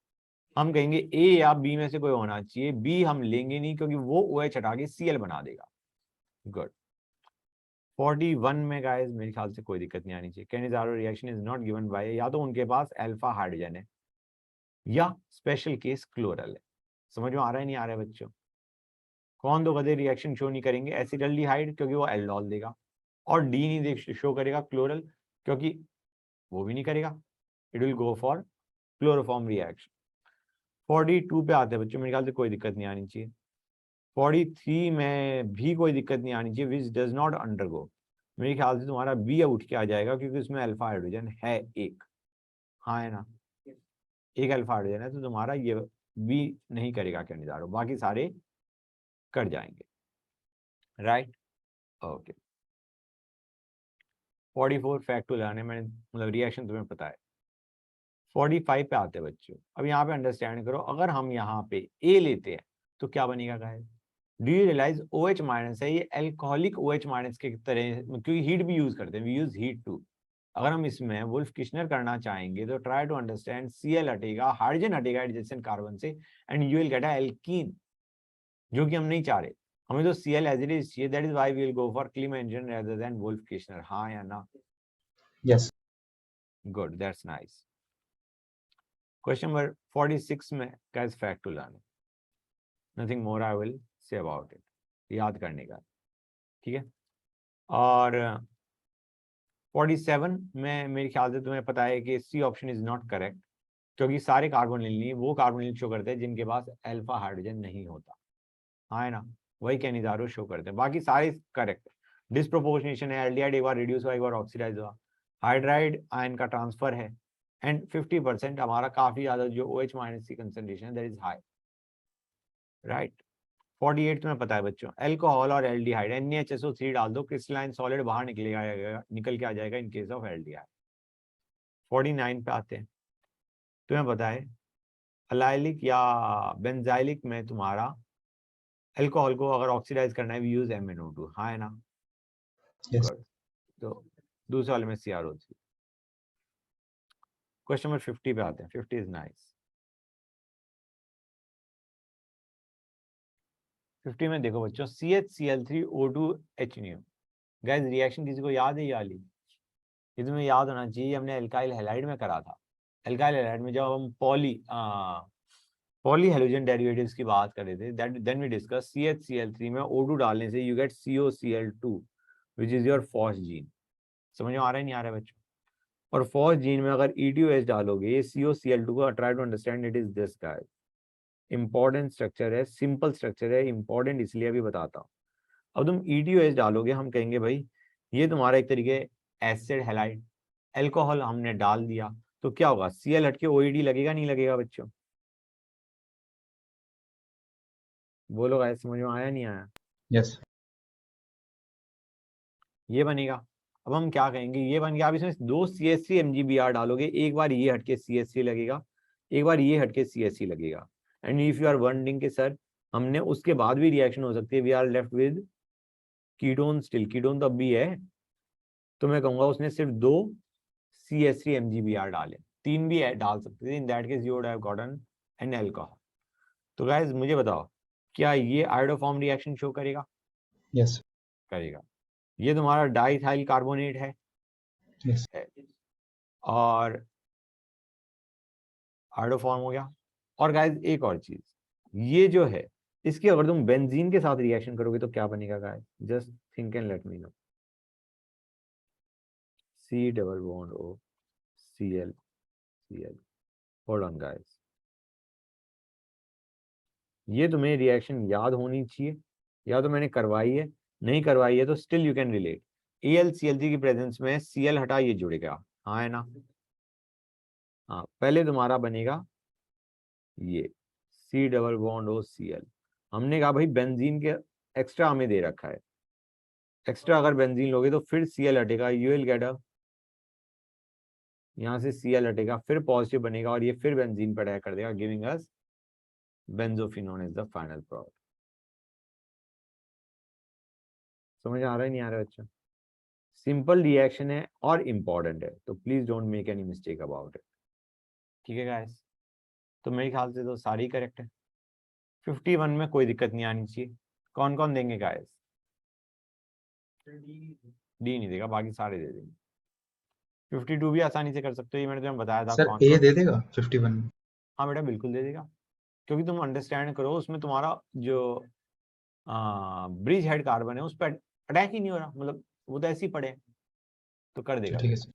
हम कहेंगे A या B में से कोई होना चाहिए, B हम लेंगे नहीं क्योंकि वो OH हटा के Cl बना देगा। गुड। 41 में गाइस मेरे ख्याल से कोई दिक्कत नहीं आनी चाहिए। Cannizzaro reaction is not given by, या तो उनके पास अल्फा हाइड्रोजन है या स्पेशल केस क्लोरल है। समझ में आ रहा है नहीं आ रहा है बच्चों। कौन दो गधे रिएक्शन शो नहीं करेंगे, एसिडल्डिहाइड क्योंकि वो एल्डोल देगा, और डी नहीं शो करेगा क्लोरल क्योंकि वो भी नहीं करेगा, it will go for chloroform reaction. 42 पे आते हैं बच्चों, मेरे ख्याल से कोई दिक्कत नहीं आनी चाहिए। 43 में भी कोई दिक्कत नहीं आनी चाहिए, विच डज नॉट अंडरगो, मेरे ख्याल से तुम्हारा बी उठ के आ जाएगा क्योंकि उसमें अल्फा हाइड्रोजन है एक, हाँ है ना, एक अल्फा हाइड्रोजन है, तो तुम्हारा ये बी नहीं करेगा कैनिजारो, बाकी सारे कर जाएंगे, right okay. 44 fact to learn है, मैंने मतलब रिएक्शन तुम्हें पता है। 45 पे आते हैं बच्चों, अब यहाँ पे अंडरस्टैंड करो, अगर हम यहाँ पे ए लेते हैं तो क्या बनेगा guys, do you realise OH minus है, ये एल्कोहलिक OH माइनस के तरह, क्योंकि हीट भी यूज करते हैं, वी यूज हीट टू। अगर हम इसमें वुल्फ किशनर करना चाहेंगे तो ट्राई टू अंडरस्टैंड, Cl हटेगा, हाइड्रोजन हटेगा एडजेसेंट कार्बन से, and you will get a alkene, जो कि हम नहीं चाह रहे, हमें तो Cl एज इट इज चाहिए, that is why we will go for Clemmensen rather than Wolff Kishner, हाँ या ना। Yes. Good, that's nice. Question number 46 में guys fact to learn, nothing more I will say about it, याद करने का, ठीक है। और 47 में मेरे ख्याल से तुम्हें पता है कि C option is not correct, क्योंकि सारे कार्बोनिल वो कार्बोनिल शो करते हैं जिनके पास अल्फा हाइड्रोजन नहीं होता, हाँ है ना, वही कैनिजारो शो करते हैं, बाकी सारे करेक्ट। डिस्प्रोपोर्शनेशन है, एल्डिहाइड एक बार रिड्यूस हुआ एक बार ऑक्सीडाइज हुआ, हाइड्राइड आयन का ट्रांसफर है, एंड 50% हमारा काफी ज्यादा जो OH माइनस की कंसेंट्रेशन है दैट इज हाई, राइट। 48 में पता है बच्चों, अल्कोहल और एल्डिहाइड NaHSO3 डाल दो, क्रिस्टलाइन सॉलिड बाहर निकलेगा, निकल के आ जाएगा इन केस ऑफ एल्डिहाइड। 49 पे आते हैं, तुम्हें पता है अलाइलिक या बेंजाइलिक में तुम्हारा अल्कोहल को अगर ऑक्सीडाइज करना है वी यूज MnO2, हाँ है ना। Yes. गुड, तो दूसरे वाले में CrO3। क्वेश्चन नंबर 50 पे आते हैं, 50 इज नाइस। 50 में देखो बच्चों, CHCl3O2H गाइस रिएक्शन किसी को याद है ये वाली, ये तुम्हें याद होना चाहिए, हमने एल्काइल हैलाइड में करा था। एल्काइल हैलाइड में जब हम पॉली हेलोजन डेरिवेटिव्स की बात कर रहे थे, that then we discuss CHCl3 में O2 डालने से you get COCl2 which is your phosgene. समझ में आ रहा है नहीं आ रहा है बच्चों। और फॉस जीन में अगर ETOH डालोगे, ये COCl2 को try to understand, it is this guys, important structure है, सिंपल स्ट्रक्चर है, इंपॉर्टेंट इसलिए अभी बताता हूँ। अब तुम ETOH डालोगे, हम कहेंगे भाई ये तुम्हारा एक तरीके एसिड हैलाइड, अल्कोहल हमने डाल दिया तो क्या होगा, Cl हट के OED लगेगा नहीं लगेगा बच्चों, बोलो गाइस समझ में आया नहीं आया। Yes. ये बनेगा। अब हम क्या कहेंगे, ये बन गया, अब इसमें दो CH3 MgBr डालोगे, एक बार ये हटके CH3 लगेगा, एक बार ये हटके CH3 लगेगा, and if you are wondering के सर हमने उसके बाद भी रिएक्शन हो सकती है, we are left with ketone, still ketone तो अब भी है, तो मैं कहूंगा उसने सिर्फ दो CH3 MgBr डाले, तीन भी डाल सकते थे, in that case you would have gotten an alcohol. तो गाइस मुझे बताओ क्या ये आयोडोफॉर्म रिएक्शन शो करेगा, Yes. करेगा। ये तुम्हारा डाइथाइल कार्बोनेट है, Yes. और आयोडोफॉर्म हो गया। और गाइस एक और चीज, ये जो है इसकी अगर तुम बेंजीन के साथ रिएक्शन करोगे तो क्या बनेगा guys, just think and let me no. C double bond O Cl Cl, hold on guys, ये तुम्हें रिएक्शन याद होनी चाहिए, या तो मैंने करवाई है, नहीं करवाई है तो still you can relate. AlCl3 की प्रेजेंस में Cl हटा ये जुड़ेगा, हाँ है ना। हाँ पहले तुम्हारा बनेगा ये C double bond O Cl। हमने कहा भाई बेंजीन के एक्स्ट्रा हमें दे रखा है, एक्स्ट्रा अगर बेंजीन लोगे तो फिर Cl हटेगा, यू विल गेट अ, यहाँ से Cl हटेगा, फिर पॉजिटिव बनेगा और ये फिर बेंजीन पर अटैक कर देगा, giving us benzophenone is the final product. समझ आ रहा है नहीं आ रहा है बच्चा? सिंपल रिएक्शन है और इंपॉर्टेंट है, तो please don't make any mistake about it. ठीक है गाइस, तो मेरे ख्याल से तो सारी करेक्ट है। 51 में कोई दिक्कत नहीं आनी चाहिए। कौन कौन देंगे गाइस? डी नहीं देगा, बाकी सारे दे देंगे। 52 भी आसानी से कर सकते हो, ये मैंने तुम्हें बताया था। सर कौन ए कौन? दे देगा 51? हाँ बेटा बिल्कुल दे देगा, क्योंकि तुम अंडरस्टैंड करो, उसमें तुम्हारा जो ब्रिज हेड कार्बन है उस पर अटैक ही नहीं हो रहा, मतलब वो तो ऐसे ही पड़े हैं, तो कर देगा। ठीक है सर।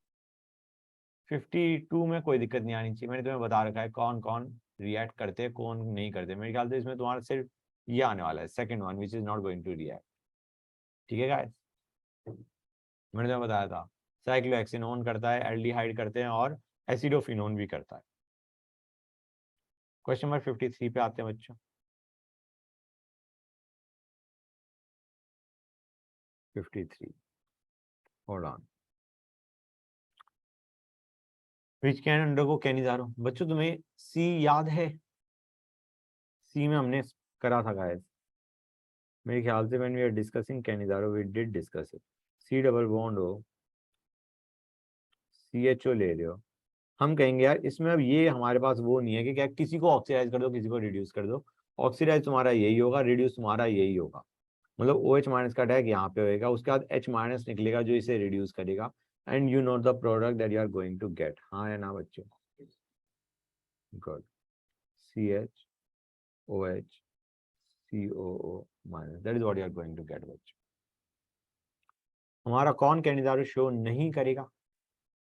52 में कोई दिक्कत नहीं आनी चाहिए, मैंने तुम्हें बता रखा है कौन कौन रिएक्ट करते हैं कौन नहीं करते। मेरे ख्याल से इसमें तुम्हारा सिर्फ ये आने वाला है, second one which is not going to react. ठीक है गाइस, मैंने तुम्हें बताया था साइक्लोहेक्सिनोन करता है, एल्डिहाइड करते हैं और एसिडोफिनोन भी करता है। क्वेश्चन नंबर 53 पे आते हैं बच्चों। 53 hold on. Which can undergo Cannizzaro. बच्चों तुम्हें सी याद है? सी में हमने करा था गाइस, मेरे ख्याल से when we are discussing Cannizzaro we did discuss it. C double bond हो, CHO ले रहे हो, हम कहेंगे यार इसमें अब ये हमारे पास वो नहीं है कि क्या किसी को ऑक्सीडाइज कर दो किसी को रिड्यूस कर दो। ऑक्सीडाइज तुम्हारा यही होगा, रिड्यूस तुम्हारा यही होगा, मतलब OH माइनस का अटैक यहाँ पे होएगा, उसके बाद H माइनस निकलेगा जो इसे रिड्यूस करेगा, and you know the product that you are going to get. हाँ या ना बच्चों? Good. CHOH COO minus, that is what you are going to get बच्चों। हमारा कौन कैनिजारो शो नहीं करेगा?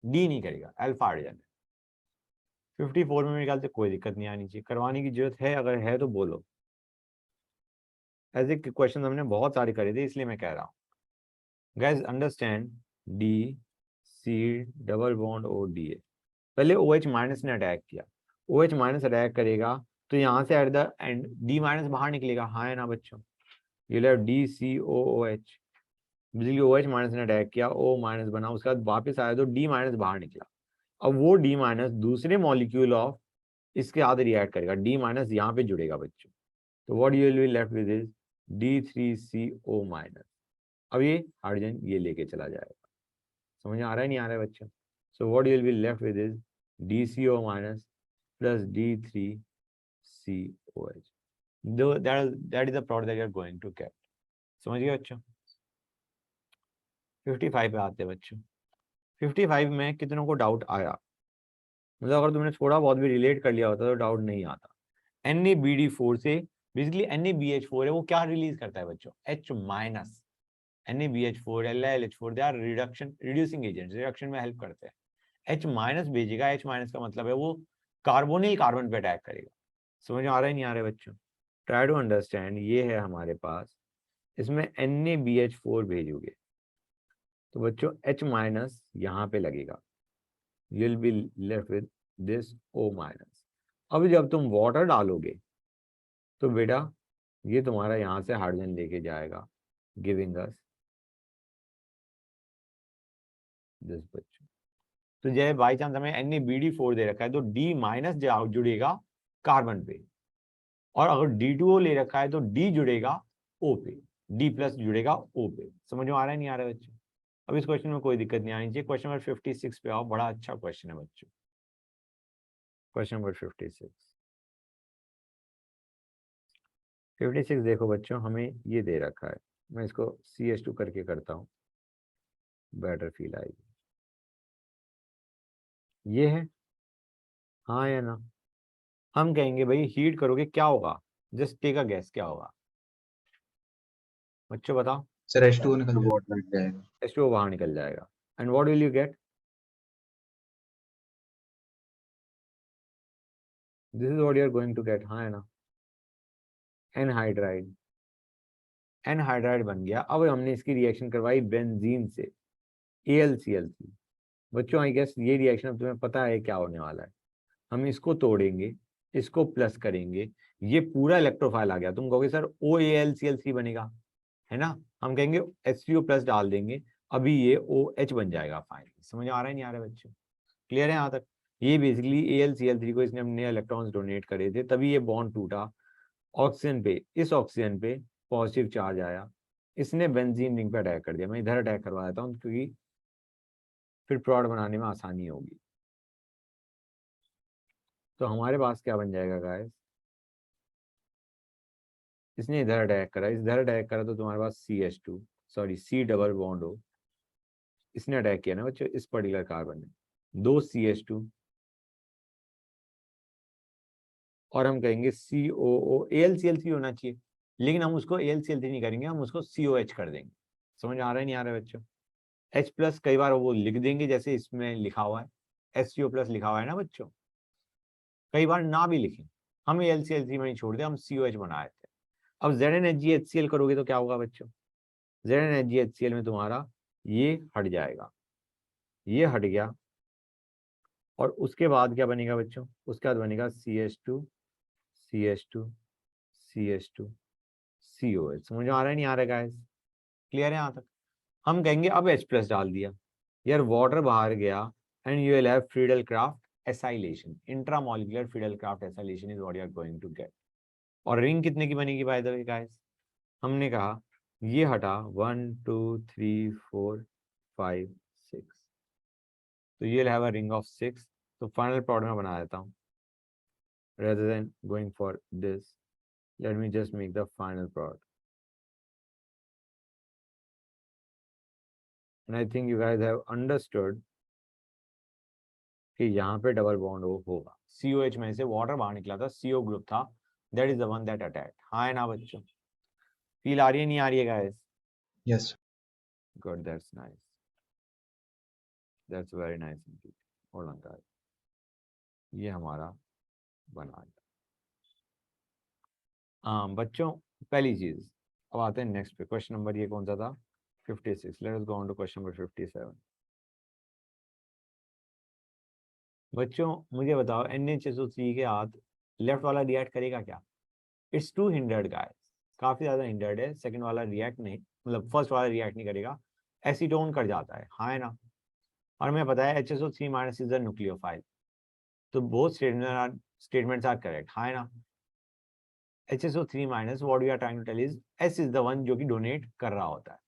डी नहीं करेगा, अल्फा हाइड्रोजन। 54 में मेरे ख्याल से कोई दिक्कत नहीं आनी चाहिए, करवाने की जरूरत है अगर है तो बोलो। ऐसे क्वेश्चन हमने बहुत सारे करे थे इसलिए मैं कह रहा हूँ। Guys understand, D C double bond O DA, पहले OH माइनस ने अटैक किया, OH माइनस अटैक करेगा तो यहाँ से at the end D minus बाहर निकलेगा, हाँ है ना बच्चों? ये लो DCOOH, बिजली OH माइनस ने अटैक किया, O माइनस बना, उसके बाद वापस आया तो D माइनस बाहर निकला। अब वो D माइनस दूसरे मॉलिक्यूल ऑफ इसके साथ रिएक्ट करेगा, D माइनस यहाँ पे जुड़ेगा बच्चों, तो what you will be left with is D3CO minus. अब ये हाइड्रोजन ये लेके चला जाएगा। समझ में आ रहा है नहीं आ रहा है बच्चों? So what you will be left with is DCO minus plus D3COH। that is the product that you are going to get। समझ गए बच्चों? 55 पे आते हैं बच्चों। 55 में कितनों को डाउट आया? मतलब अगर तुमने थोड़ा बहुत भी रिलेट कर लिया होता तो डाउट नहीं आता। NaBD4 से बेसिकली NaBH4 है, वो क्या रिलीज करता है बच्चों? H minus. NaBH4 LiLH4 they are reducing agents, reduction में हेल्प करते हैं। H माइनस भेजेगा, H माइनस का मतलब है वो कार्बोनिल कार्बन पे अटैक करेगा। समझ आ रहा है नहीं आ रहा है बच्चों? ट्राई टू अंडरस्टैंड, ये है हमारे पास, इसमें NaBH4 भेजोगे तो बच्चों H माइनस यहाँ पे लगेगा, you will be left with this O minus. अब जब तुम वाटर डालोगे तो बेटा ये तुम्हारा यहाँ से हाइड्रोजन लेके जाएगा, गिविंग अस दिस बच्चों। तो जय बाई चांस हमें NaBD4 दे रखा है तो D माइनस जुड़ेगा कार्बन पे, और अगर D2O ले रखा है तो D जुड़ेगा O पे, D प्लस जुड़ेगा O पे। समझ में आ रहा है नहीं आ रहा है बच्चों? अब इस क्वेश्चन में कोई दिक्कत नहीं आनी चाहिए। क्वेश्चन नंबर 56 पे आओ, बड़ा अच्छा क्वेश्चन है बच्चों। क्वेश्चन नंबर 56 देखो बच्चों, हमें ये दे रखा है, मैं इसको CH2 करके करता हूँ, बेटर फील आएगी। ये है, हाँ या ना? हम कहेंगे भाई हीट करोगे क्या होगा? जस्ट टेक अ गैस, क्या होगा बच्चों बताओ? सर H2O निकल जाएगा। वोट लग जाएगा। H2O बाहर निकल जाएगा, and what will you get? This is what you are going to get, हाँ है ना? एनहाइड्राइड, एनहाइड्राइड बन गया। अब हमने इसकी रिएक्शन करवाई बेंजीन से, AlCl3। बच्चों आई गेस ये रिएक्शन अब तुम्हें पता है क्या होने वाला है। हम इसको तोड़ेंगे, इसको प्लस करेंगे, ये पूरा इलेक्ट्रोफाइल आ गया। तुम कहोगे सर OAlCl3 बनेगा, है ना। हम कहेंगे HCO प्लस डाल देंगे, अभी ये OH बन जाएगा फाइनली। समझ आ रहा है नहीं आ रहा है बच्चों? क्लियर है यहाँ तक? ये बेसिकली AlCl3 को इसने अपने इलेक्ट्रॉन्स डोनेट करे थे, तभी ये बॉन्ड टूटा ऑक्सीजन पे। इस ऑक्सीजन पे पॉजिटिव चार्ज आया, इसने बेंजीन रिंग पे अटैक कर दिया। मैं इधर अटैक करवा देता हूँ क्योंकि फिर प्रोडक्ट बनाने में आसानी होगी। तो हमारे पास क्या बन जाएगा गाइस, इसने इधर अटैक करा, इधर अटैक करा तो तुम्हारे पास CH2 sorry C double bond हो, इसने अटैक किया ना बच्चों इस पर्टिकुलर कार्बन में, 2 CH2 और हम कहेंगे COO। AlCl3 होना चाहिए, लेकिन हम उसको AlCl3 नहीं करेंगे, हम उसको COH कर देंगे। समझ आ रहा है नहीं आ रहा है बच्चों? H प्लस कई बार वो लिख देंगे जैसे इसमें लिखा हुआ है, HCO प्लस लिखा हुआ है ना बच्चों, कई बार ना भी लिखें, हम AlCl3 में नहीं छोड़ दे, हम COH बनाए थे। अब ZnHgHCl करोगे तो क्या होगा बच्चों, ZnHgHCl में तुम्हारा ये हट जाएगा, ये हट गया, और उसके बाद क्या बनेगा बच्चों, उसके बाद बनेगा CH2 CH2 CH2 COH। समझ आ रहा है नहीं आ रहा है गाइस? क्लियर है यहाँ तक? हम कहेंगे अब H प्लस डाल दिया यार, वाटर बाहर गया, and you will have Friedel Craft acylation, intramolecular Friedel Craft acylation is what you are going to get. और रिंग कितने की बनेगी बाय द वे गाइस? हमने कहा ये हटा 1 2 3 4 5 6, तो ये हैव अ रिंग ऑफ 6। तो फाइनल प्रोडक्ट में बना देता हूँ, rather than going for this, let me just make the final product. And I think you guys have understood कि यहाँ पे डबल बॉन्ड होगा। COH में से वाटर बाहर निकला था, CO ग्रुप था, that is the one that attacked। हाँ है ना बच्चों? फील आ रही है नहीं आ रही है guys? Yes. Good, that's nice, that's very nice indeed। hold on guys, ये हमारा बना गया। हाँ बच्चों, पहली चीज, अब आते हैं नेक्स्ट पे। क्वेश्चन नंबर ये कौन सा था? 56। Let us go on to question number 57। बच्चों मुझे बताओ NaCO3 के हाथ लेफ्ट वाला रिएक्ट करेगा क्या? इट्स टू हिंडर्ड गाइस, काफी ज्यादा हिंडर्ड है। सेकंड वाला रिएक्ट नहीं, मतलब फर्स्ट वाला रिएक्ट नहीं करेगा, एसीटोन कर जाता है, हाँ है ना। और मैं पता है HSO3 minus is a nucleophile, तो बोथ स्टेटमेंट्स आर करेक्ट, हाँ है ना। HSO3 minus what we are trying to tell is S is the one जो कि डोनेट कर रहा होता है,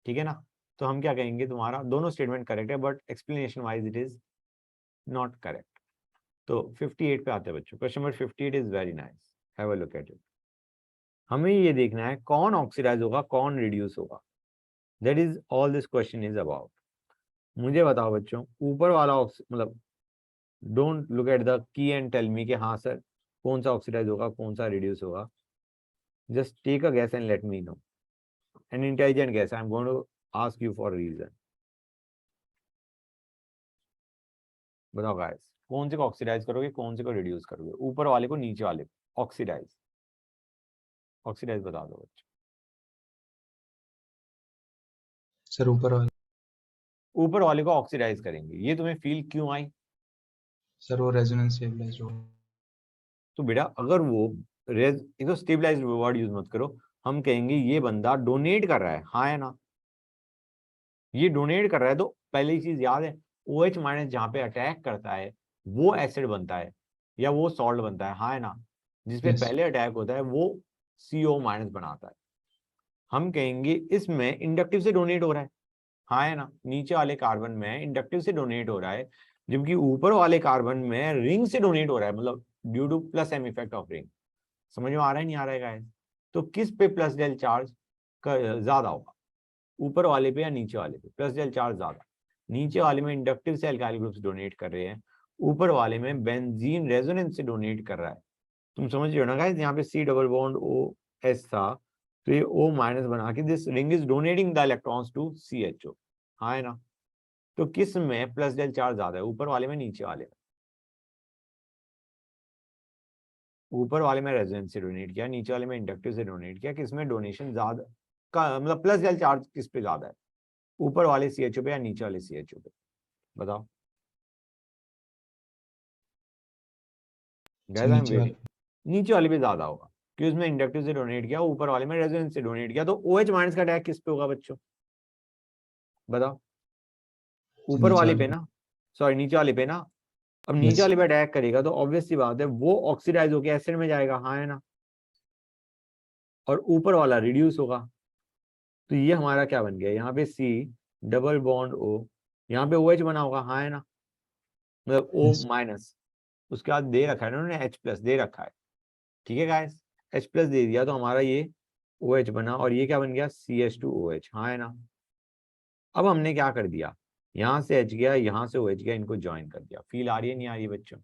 ठीक है ना। तो हम क्या कहेंगे, तुम्हारा दोनों स्टेटमेंट करेक्ट है, but explanation wise it is not correct. तो 58 पे आते हैं बच्चों। Question number 58 is very nice, have a look at it. हमें ये देखना है कौन ऑक्सीडाइज होगा कौन रिड्यूस होगा, that is all this question is about. मुझे बताओ बच्चों, ऊपर वाला मतलब don't look at the key and tell me कि हाँ सर कौन सा ऑक्सीडाइज होगा कौन सा रिड्यूस होगा, just take a guess and let me know, an intelligent guess, I am going to ask you for reason. बताओ गाइस, कौन से को ऑक्सीडाइज करोगे कौन से को रिड्यूस करोगे, ऊपर वाले को नीचे वाले को? ऑक्सीडाइज, ऑक्सीडाइज बता दो बच्चों। सर ऊपर वाला। ऊपर वाले को ऑक्सीडाइज करेंगे, ये तुम्हें फील क्यों आई? सर वो रेजोनेंस स्टेबलाइज्ड हो। तो बेटा अगर वो एक तो स्टेबलाइज्ड वर्ड यूज मत करो, हम कहेंगे ये बंदा डोनेट कर रहा है, हाँ है ना। ये डोनेट कर रहा है तो पहली चीज याद है, OH माइनस जहाँ पे अटैक करता है वो एसिड बनता है या वो सॉल्ट बनता है, हाँ है ना। जिसपे Yes. पहले अटैक होता है वो CO माइनस बनाता है। हम कहेंगे इसमें इंडक्टिव से डोनेट हो रहा है, हाँ है ना। नीचे वाले कार्बन में इंडक्टिव से डोनेट हो रहा है, जबकि ऊपर वाले कार्बन में रिंग से डोनेट हो रहा है, मतलब due to plus M effect of ring. समझ में आ रहा है नहीं आ रहा है गाइस? तो किस पे प्लस डेल चार्ज ज्यादा होगा, ऊपर वाले पे या नीचे वाले पे? प्लस डेल चार्ज ज्यादा, नीचे वाले में इंडक्टिव से अल्काइल ग्रुप्स डोनेट कर रहे हैं, ऊपर वाले में बेंजीन रेजोनेंस से डोनेट कर रहा है। तुम समझ रहे हो ना गाइस, यहाँ पे C डबल बॉन्ड OH था, तो ये O माइनस बना के this ring is donating the electrons to CHO, हाँ है ना। तो किस में प्लस डेल चार्ज ज्यादा है, ऊपर वाले में नीचे वाले में? ऊपर वाले में रेजोनेंस से डोनेट किया, नीचे वाले में इंडक्टिव से डोनेट किया, किसमें डोनेशन ज्यादा का मतलब प्लस डेल चार्ज किस पे ज्यादा है, ऊपर वाले CHO पे या नीचे वाले CHO पे, बताओ सर गाइस। आई एम नीचे वाले वेटिंग। नीचे वाले पे ज्यादा होगा कि उसमें इंडक्टिव से डोनेट किया, ऊपर वाले में रेजोनेंस से डोनेट किया, तो OH माइनस का अटैक किस पे होगा बच्चों, बताओ। सर ऊपर नीचे वाले वाले पे ना, सॉरी नीचे वाले पे ना। अब नीचे यस वाले पे अटैक करेगा तो ऑब्वियस सी बात है वो ऑक्सीडाइज होकर एसिड में जाएगा, हाँ है ना, और ऊपर वाला रिड्यूस होगा। तो ये हमारा क्या बन गया, यहाँ पे C डबल बॉन्ड O, यहाँ पे OH बना होगा, हाँ है ना, मतलब O यस माइनस, उसके बाद दे रखा है ना उन्होंने H प्लस दे रखा है, ठीक है गाइस, H प्लस दे दिया तो हमारा ये OH बना, और ये क्या बन गया CH2OH, हाँ है ना। अब हमने क्या कर दिया, यहाँ से H गया, यहाँ से OH गया, इनको ज्वाइन कर दिया। फील आ रही है नहीं आ रही है बच्चों।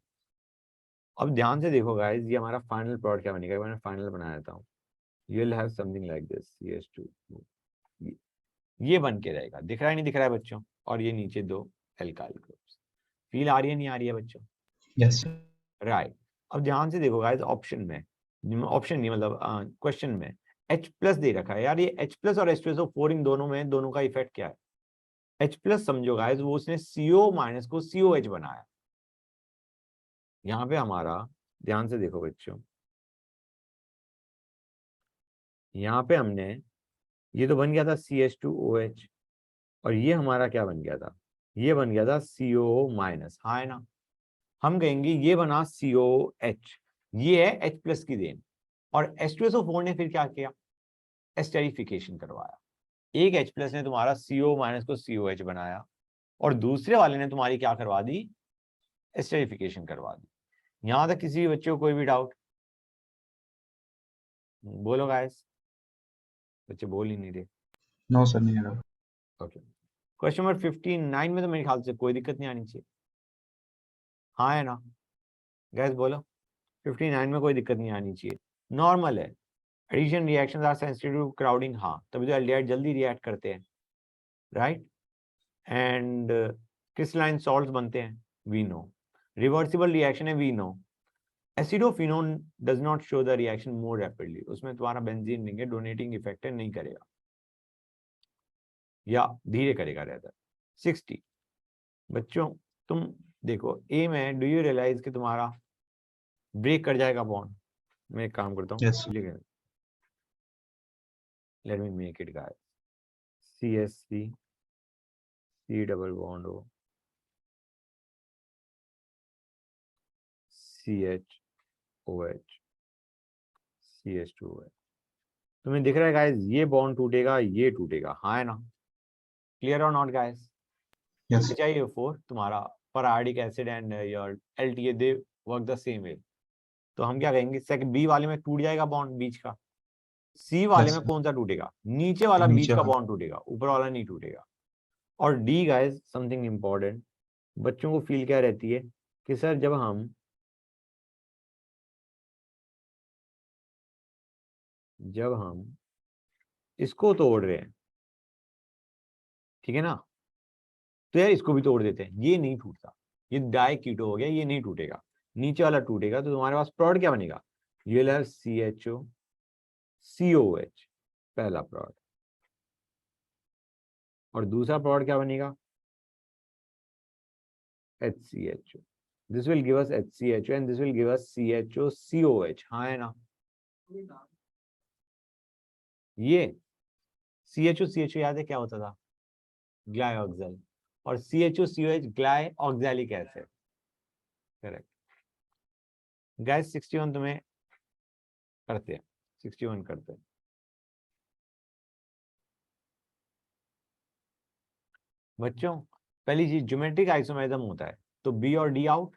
अब ध्यान से देखो गाइस, ये हमारा फाइनल प्रोडक्ट क्या बनेगा, मैंने फाइनल बना देता हूँ। You will have something like this CH2, ये बन के रहेगा, दिख रहा है नहीं दिख रहा है बच्चों, और ये नीचे दो एल्काइल ग्रुप्स। फील आ रही है नहीं आ रही है बच्चों, यस राइट। अब ध्यान से देखो गाइस, ऑप्शन में, ऑप्शन नहीं मतलब क्वेश्चन में H प्लस दे रखा है यार, ये H प्लस और H2SO4 इन दोनों में, दोनों का इफेक्ट क्या है। H प्लस समझो गाइस, वो उसने CO माइनस को COH बनाया। यहाँ पे हमारा ध्यान से देखो बच्चों, यहाँ पे हमने, ये तो बन गया था CH2OH, और ये हमारा क्या बन गया था, ये बन गया था CO माइनस, हाँ है ना। हम कहेंगे ये बना COH, ये है H प्लस की देन, और H2SO4 ने फिर क्या किया, एस्टेरिफिकेशन करवाया। एक H प्लस ने तुम्हारा CO माइनस को COH बनाया, और दूसरे वाले ने तुम्हारी क्या करवा दी, एस्टेरिफिकेशन करवा दी। यहां तक किसी भी बच्चे को कोई भी डाउट, बोलो गाइस, बच्चे बोल ही नहीं रहे। नो सर नहीं आ रहा ओके, क्वेश्चन नंबर 59 में तो मेरे ख्याल से कोई दिक्कत नहीं आनी चाहिए, हाँ है ना गैस, बोलो। 59 में कोई दिक्कत नहीं आनी चाहिए, नॉर्मल है। Addition reactions are sensitive to crowding, हाँ तभी तो एल्डिहाइड जल्दी रिएक्ट करते हैं, राइट। एंड क्रिस्टलाइन सॉल्ट्स बनते हैं, वी नो। रिवर्सिबल रिएक्शन है, we know. Acetophenone does not show the reaction more rapidly, उसमें तुम्हारा बेंजीन नहीं है, डोनेटिंग इफेक्ट है, नहीं करेगा या धीरे करेगा रहता। 60 बच्चों, तुम देखो ए में, डू यू रियलाइज कि तुम्हारा ब्रेक कर जाएगा बॉन्ड। मैं एक काम करता हूँ, yes let me make it guys, CH3 C double bond O CHOH CH2OH। तुम्हें दिख रहा है गाइस, ये बॉन्ड टूटेगा, ये टूटेगा, हाँ है ना, क्लियर और नॉट गाइस। यस HiO4 तुम्हारा periodic acid and your LTA they work the same way. तो हम क्या कहेंगे, सेकंड बी वाले में टूट जाएगा बॉन्ड बीच का, सी वाले यस में सर कौन सा टूटेगा, नीचे वाला बीच नीचे का वाला बॉन्ड टूटेगा, ऊपर वाला नहीं टूटेगा। और डी गाइस, समथिंग इंपॉर्टेंट, बच्चों को फील क्या रहती है कि सर जब हम इसको तोड़ रहे हैं, ठीक है ना, तो यार इसको भी तोड़ देते हैं, ये नहीं टूटता, ये डाई कीटो हो गया, ये नहीं टूटेगा, नीचे वाला टूटेगा। तो तुम्हारे पास प्रोडक्ट क्या बनेगा, you will have CHO COH, पहला प्रोडक्ट, और दूसरा प्रोडक्ट क्या बनेगा, HCHO। This will give us HCHO and this will give us CHO COH, हाँ है ना। ये CHO CHO याद है क्या होता था, ग्लाइऑक्सल, और CHO COH glyoxalic acid, correct guys. 61 तुम्हें करते हैं, 61 करते हैं बच्चों। पहली चीज ज्योमेट्रिक आइसोमेरिज्म होता है, तो B और D आउट,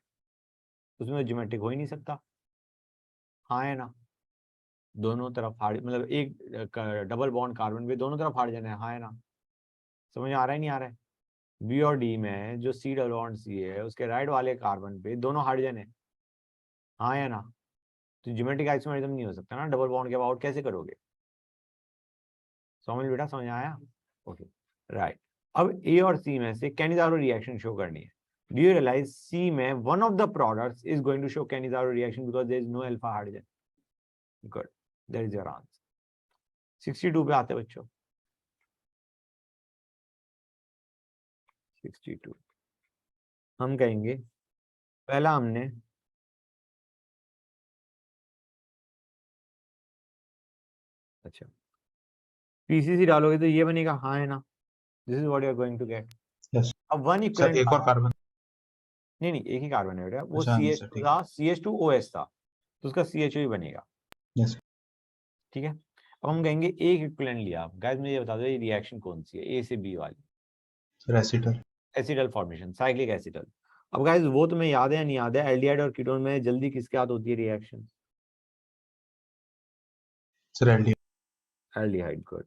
उसमें ज्योमेट्रिक हो ही नहीं सकता, हाँ है ना। दोनों तरफ हार्ड, मतलब एक डबल बॉन्ड कार्बन पे दोनों तरफ हार्ड जाना है, हाँ है ना। समझ आ रहा है नहीं आ रहा है। बी और डी में जो C डबल बॉन्ड C है, उसके राइट वाले कार्बन पे दोनों हाइड्रोजन है, हाँ या ना। तो ज्योमेट्रिक आइसोमेरिज्म नहीं हो सकता ना, डबल बॉन्ड के अबाउट कैसे करोगे। समझ बेटा, समझ आया, ओके राइट। अब ए और सी में से कैनिजारो रिएक्शन शो करनी है, Do you realize C में one of the products is going to show Cannizzaro reaction because there is no alpha hydrogen? Good, that is your answer. 62 पे आते बच्चों. 62 हम कहेंगे पहला हमने अच्छा पीसीसी डालोगे तो ये बनेगा, हाँ है ना? This is what you are going to get. Yes. अब वन सर इक्विवेलेंट एक और कार्बन. नहीं एक ही कार्बन है बेटा. वो अच्छा, CH सर, ठीक था, CH2OH था, तो उसका CHO ही बनेगा. Yes. ठीक है. अब हम कहेंगे एक इक्विवेलेंट लिया. गाइस मुझे ये बता दो ये रिएक्शन कौन सी है, ए से बी वाली? Sir acetal. Acetal formation, cyclic acetal. अब गाइस वो तुम्हें याद है या नहीं याद है, एल्डिहाइड और कीटोन में जल्दी किसके साथ होती है reaction? Sir aldehyde. Aldehyde. Good.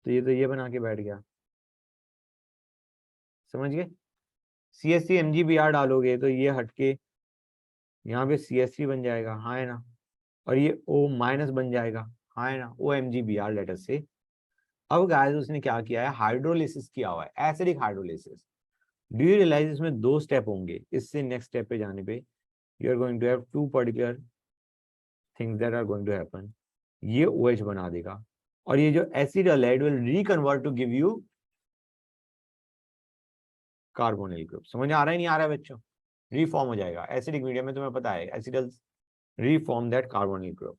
तो ये बना के बैठ गया. समझ गए? CH3 MgBr डालोगे तो ये हटके यहाँ पे CH3 बन जाएगा, हाँ है ना? और ये O- बन जाएगा, हाँ है ना? OMgBr लेटर से. अब गाइस उसने क्या किया है, हाइड्रोलिसिस किया हुआ है, acidic hydrolysis. Do you realize इसमें 2 स्टेप होंगे. इससे नेक्स्ट स्टेप पे जाने पे you are going to have 2 particular things that are going to happen. ये OH बना देगा और ये जो acid halide will reconvert to give you carbonyl group. समझ आ रहा है नहीं आ रहा है बच्चों? रिफॉर्म हो जाएगा एसिडिक मीडियम में, तुम्हें पता है एसिडल्स रिफॉर्म दैट कार्बोनिल ग्रुप.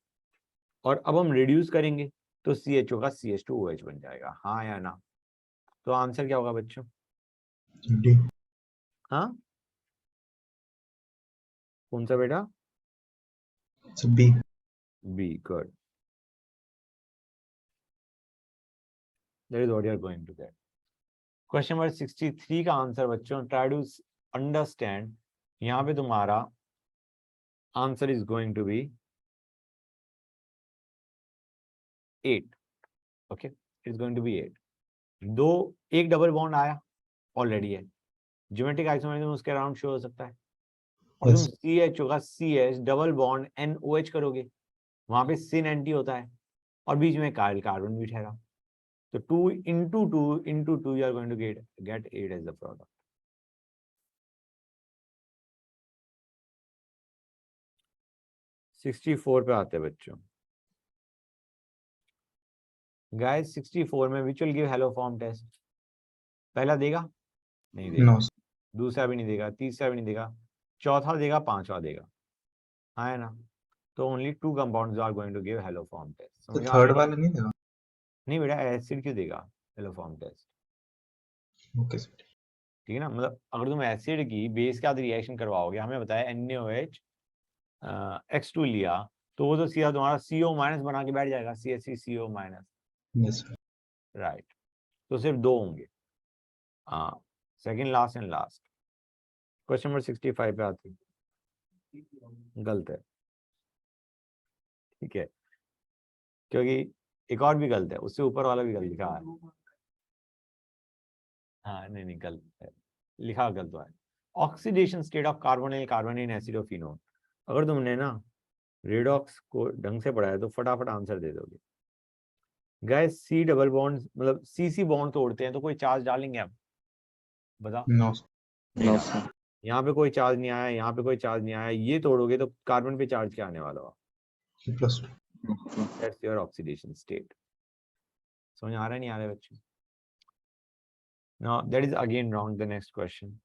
और अब हम रिड्यूस करेंगे तो CHO का CH2OH बन जाएगा, हाँ या ना? तो आंसर क्या होगा बच्चों? डी. हाँ कौन सा बेटा? Sir B. B. Good. That is what you are going to get. Question number 63 का आंसर बच्चों, ट्राई टू अंडरस्टैंड. यहाँ पे तुम्हारा answer is going to be 8. Okay, it's going to be 8. एक डबल बॉन्ड आया ऑलरेडी है, geometric isomerism उसके around show हो सकता है. और तुम Yes. CH का CH डबल बॉन्ड NOH करोगे, वहां पे सिन एंटी होता है और बीच में कार्बन भी ठहरा. तो 2 into 2 you are going to get 8 as the product. (64) पे आते हैं बच्चों. गाइस 64 में which will give haloform test? पहला देगा नहीं देगा, No. दूसरा भी नहीं देगा, तीसरा भी नहीं देगा, चौथा देगा, पांचवा देगा, हाँ है ना? तो only 2 compounds are going to give haloform test. तो समझ आ थर्ड रहा है? वाला नहीं देगा. नहीं बेटा, एसिड क्यों देगा haloform test? Okay sir. ठीक है ना? मतलब अगर तुम एसिड की बेस के साथ रिएक्शन करवाओगे, हमें बताया NaOH X2 लिया, तो वो तो सीधा तुम्हारा CO- बना के बैठ जाएगा, CH3CO-. Yes sir. राइट. तो सिर्फ 2 होंगे. हाँ, second last and last. Question number 65 पे आती. गलत है. ठीक है, क्योंकि एक और भी गलत है, उससे ऊपर वाला भी गलत लिखा है. हाँ नहीं गलत है, लिखा गलत है. Oxidation state of carbonyl carbon in acetophenone. अगर तुमने ना रेडॉक्स को ढंग से पढ़ा है तो फटाफट आंसर दे दोगे. गैस C डबल बॉन्ड मतलब CC बॉन्ड तोड़ते हैं तो कोई चार्ज डालेंगे आप? बता. नो. No sir. यहाँ पे कोई चार्ज नहीं आया, यहाँ पे कोई चार्ज नहीं आया, ये तोड़ोगे तो कार्बन पे चार्ज क्या आने वाला हो? +2. That's your oxidation state. समझ आ रहा है नहीं आ रहा है बच्चों? Now that is again wrong. The next question.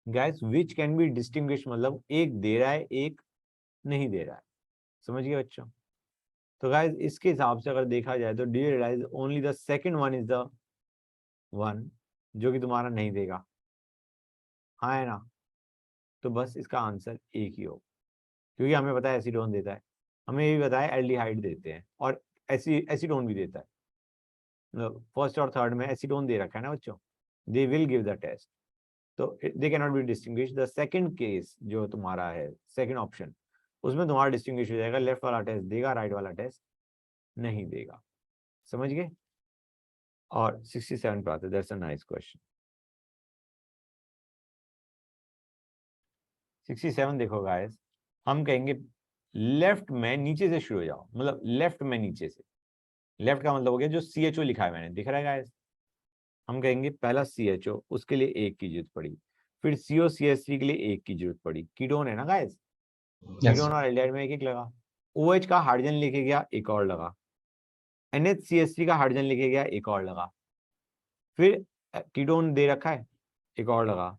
Guys which can be distinguish, मतलब एक दे रहा है एक नहीं दे रहा है. समझ गए बच्चों? तो गाइस इसके हिसाब से अगर देखा जाए तो do you realize only the second one is the one जो कि तुम्हारा नहीं देगा, हाँ है ना? तो बस इसका आंसर एक ही हो, क्योंकि हमें पता है एसीडोन देता है, हमें ये भी पता है एल्डिहाइड देते हैं, और एसीडोन भी देता है. मतलब फर्स्ट और थर्ड में एसीडोन दे रखा है ना बच्चों. They will give the test. तो they can not be distinguish. The second case जो तुम्हारा है, सेकंड ऑप्शन, उसमें तुम्हारा डिस्टिंग्विश हो जाएगा. लेफ्ट वाला टेस्ट देगा, राइट वाला टेस्ट नहीं देगा. समझ गए? और 67 पे आते. That's a nice question. 67 देखो गाइस, हम कहेंगे लेफ्ट में नीचे से शुरू हो जाओ, मतलब लेफ्ट में नीचे से. लेफ्ट का मतलब हो गया जो CHO लिखा है मैंने, दिख रहा है गाइस? हम कहेंगे पहला CHO, उसके लिए 1 की जरूरत पड़ी, फिर COCH3 के लिए 1 की जरूरत पड़ी। कीटोन है ना गाइस, Yes. कीटोन और एल्डिहाइड में 1 लगा। OH का हाइड्रोजन लेके गया, 1 और लगा। NHCH3 का हाइड्रोजन लेके गया, 1 और लगा। फिर कीटोन दे रखा है, 1 और लगा।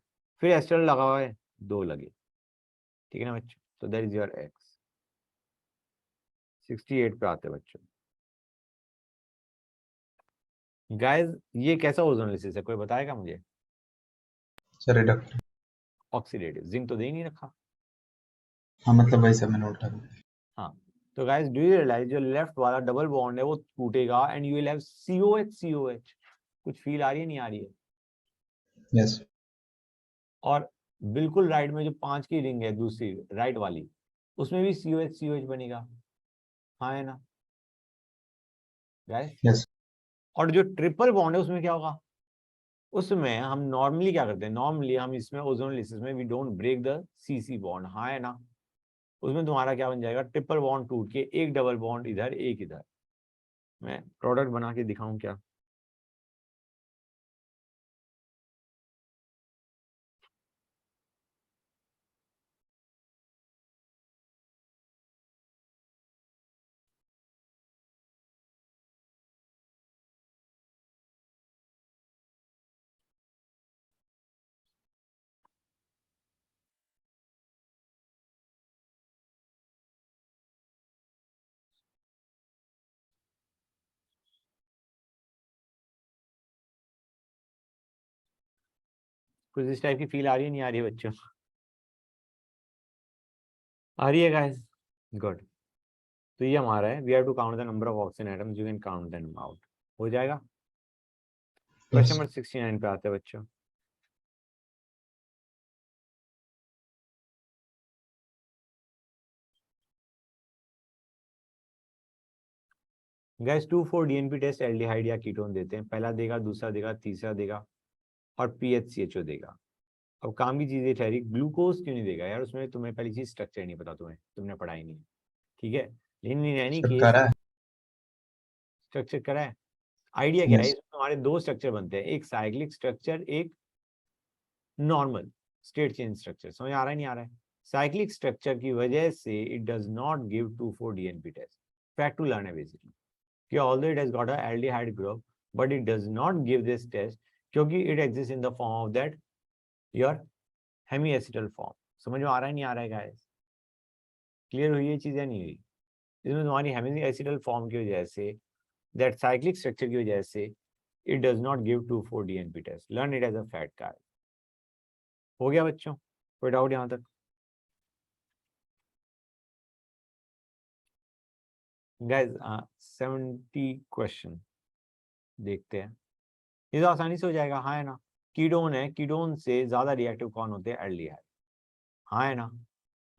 फिर एस्टर लगा हुआ है, 2 लगे। ठीक है ना बच्चों, तो दैट इज योर X। 68 पे आते हैं बच्चों। गाइस ये कैसा ओजोनोलिसिस है, कोई बताएगा मुझे? Sir redact. ऑक्सीडेटिव, जिंक तो दे ही नहीं रखा। हाँ मतलब वैसे मैंने उल्टा किया। हाँ, तो गाइस डू यू रियलाइज जो लेफ्ट वाला डबल बॉन्ड है वो टूटेगा and you will have COH। कुछ फील आ रही है, नहीं आ रही है? यस और बिल्कुल राइट में जो 5 की रिंग है दूसरी राइट वाली, उसमें भी COH बनेगा। हाँ है ना गाइस? यस और जो ट्रिपल बॉन्ड है उसमें क्या होगा? उसमें हम नॉर्मली क्या करते हैं, नॉर्मली हम इसमें ओजोनोलिसिस में we don't break the CC bond. हाँ है ना? उसमें तुम्हारा क्या बन जाएगा, ट्रिपल बॉन्ड टूट के एक डबल बॉन्ड इधर, एक इधर। मैं प्रोडक्ट बना के दिखाऊं क्या? कुछ इस टाइप की फील आ रही है, नहीं आ रही है बच्चों? आ रही है गाइस? गुड। तो ये हमारा है, we have to count the number of oxygen atoms, you can count them out. हो जाएगा। क्वेश्चन यस नंबर 69 पे आते हैं बच्चों। गैस 2,4 DNP टेस्ट एल्डिहाइड या कीटोन देते हैं, पहला देगा, दूसरा देगा, तीसरा देगा और PHCHO देगा। अब काम की चीजें ठहरी, ग्लूकोज क्यों नहीं देगा यार? उसमें तुम्हें पहली चीज स्ट्रक्चर नहीं पता, तुमने पढ़ाई नहीं। ठीक है, लेकिन इन एनी सर केस करा है। स्ट्रक्चर करा है। आइडिया क्या है, यस इसमें तुम्हारे 2 स्ट्रक्चर बनते हैं, एक साइक्लिक स्ट्रक्चर, एक नॉर्मल स्टेट चेंज स्ट्रक्चर। समझ आ रहा है, नहीं आ रहा है? साइक्लिक स्ट्रक्चर की वजह से it does not give 2,4 DNP test. Fact to learn है बेसिकली कि although it has got a aldehyde group but it does not give this test क्योंकि it exists in the form of that your hemiacetal form। समझ में आ रहा है, नहीं आ रहा है गाइस? क्लियर हुई ये चीज या नहीं हुई? इसमें तुम्हारी हेमिएसिटल फॉर्म की वजह से, दैट साइक्लिक स्ट्रक्चर की वजह से it does not give 2,4 DNP test। learn it as a fact guys। हो गया बच्चों, कोई डाउट यहाँ तक? गाइस 70 क्वेश्चन देखते हैं, ये तो आसानी से हो जाएगा। हाँ है ना? कीटोन है, कीटोन से ज्यादा रिएक्टिव कौन होते हैं? एल्डिहाइड। हाँ है ना?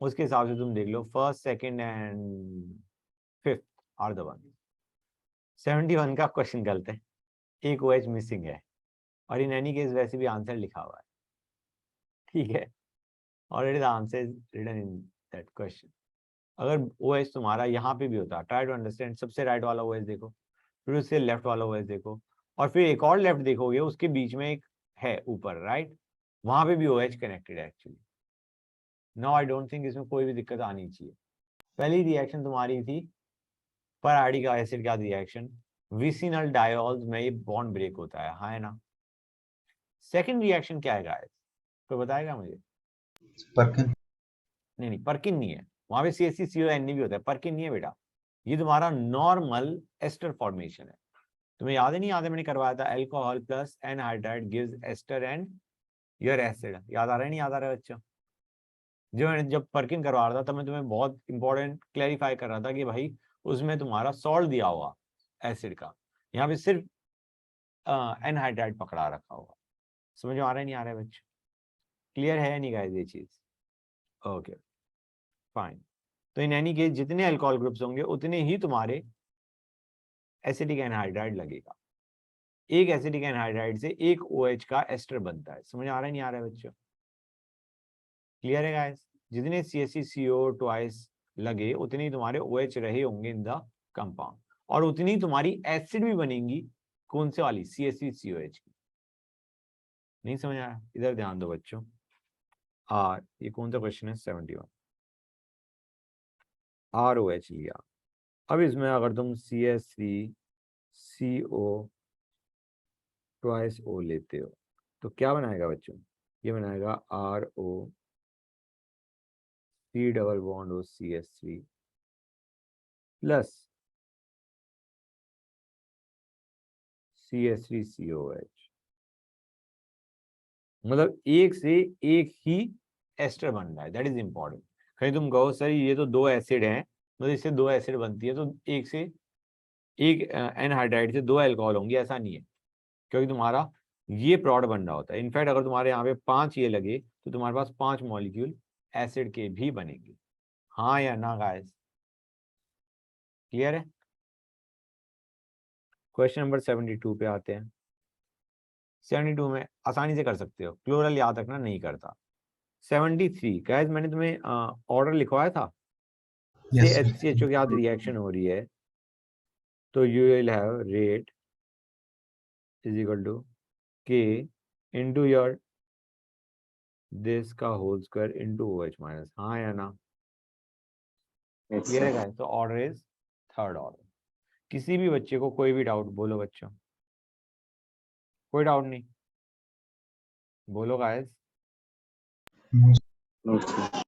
उसके हिसाब से तुम देख लो, first second and fifth are the one. 71 का क्वेश्चन गलत है, एक OH मिसिंग है और इन एनी केस वैसे भी आंसर लिखा हुआ है। ठीक है, already the answer is written in that question. अगर OH तुम्हारा यहाँ पे भी होता, ट्राई टू अंडरस्टैंड, सबसे राइट वाला OH देखो, फिर उससे लेफ्ट वाला OH देखो, और फिर एक और लेफ्ट देखोगे, उसके बीच में एक है ऊपर राइट, वहां पे भी OH कनेक्टेड है actually. No I don't think इसमें कोई भी दिक्कत आनी चाहिए। पहली रिएक्शन तुम्हारी थी पराडिक एसिड का रिएक्शन, विसिनल डायोल्स में ये बॉन्ड ब्रेक होता है। हाँ है ना? सेकंड रिएक्शन क्या है गाइस, तो बताएगा मुझे? परकिन। नहीं परकिन नहीं है, वहां पे CH3CON भी होता है, परकिन नहीं है बेटा। ये तुम्हारा नॉर्मल एस्टर फॉर्मेशन है। तुम्हें याद है, नहीं याद है? मैंने करवाया था, alcohol plus anhydride gives ester and your acid. याद आ रहा है, नहीं याद आ रहा है बच्चों? जो मैंने जब परकिन करवा रहा था तब मैं तुम्हें बहुत इंपॉर्टेंट क्लैरिफाई कर रहा था कि भाई उसमें तुम्हारा सॉल्ट दिया हुआ एसिड का, यहाँ पे सिर्फ एनहाइड्राइड पकड़ा रखा होगा। समझ में आ रहा है, नहीं आ रहा है बच्चों? क्लियर है या नहीं गाइस ये चीज? Okay fine. तो इन एनी केस जितने अल्कोहल ग्रुप्स होंगे उतने ही तुम्हारे एसिडिक एनहाइड्राइड लगेगा। एक एसिडिक एनहाइड्राइड से एक OH का एस्टर बनता है। समझ आ रहा है, नहीं आ रहा है बच्चों? क्लियर है गाइस? जितने CH3CO ट्वाइस लगे उतने ही तुम्हारे OH रहे होंगे इन द कंपाउंड, और उतनी तुम्हारी एसिड भी बनेंगी। कौन से वाली? CH3COH की। नहीं समझ आया? इधर ध्यान दो बच्चों। आर, ये कौन सा क्वेश्चन है? 71। ROH लिया। अब इसमें अगर तुम CH3CO ट्वाइस O लेते हो तो क्या बनाएगा बच्चों? ये बनाएगा RO3 double bond O CH3 plus CH3COH। मतलब एक से एक ही एस्टर बन रहा है, दैट इज इंपॉर्टेंट। कहीं तुम कहो सर ये तो दो एसिड हैं, मतलब इससे दो एसिड बनती है, तो एक से एक एनहाइड्राइड से दो अल्कोहल होंगे, ऐसा नहीं है, क्योंकि तुम्हारा ये प्रोडक्ट बन रहा होता है। इनफैक्ट अगर तुम्हारे यहाँ पे 5 ये लगे तो तुम्हारे पास 5 मॉलिक्यूल एसिड के भी बनेंगे। हाँ या ना गाइस? क्लियर है? क्वेश्चन नंबर 72 पे आते हैं। 72 में आसानी से कर सकते हो, क्लोरल याद रखना नहीं करता। 73 गाइस, मैंने तुम्हें ऑर्डर लिखवाया था। से Yes, sir. HCHO के साथ रिएक्शन हो रही है तो you will have rate is equal to K into your this का whole square into OH minus. हाँ या ना? Yes, क्लियर है sir. गाइस? तो ऑर्डर इज थर्ड ऑर्डर। किसी भी बच्चे को कोई भी डाउट बोलो बच्चों, कोई डाउट नहीं, बोलो गाइस। No, No, sir.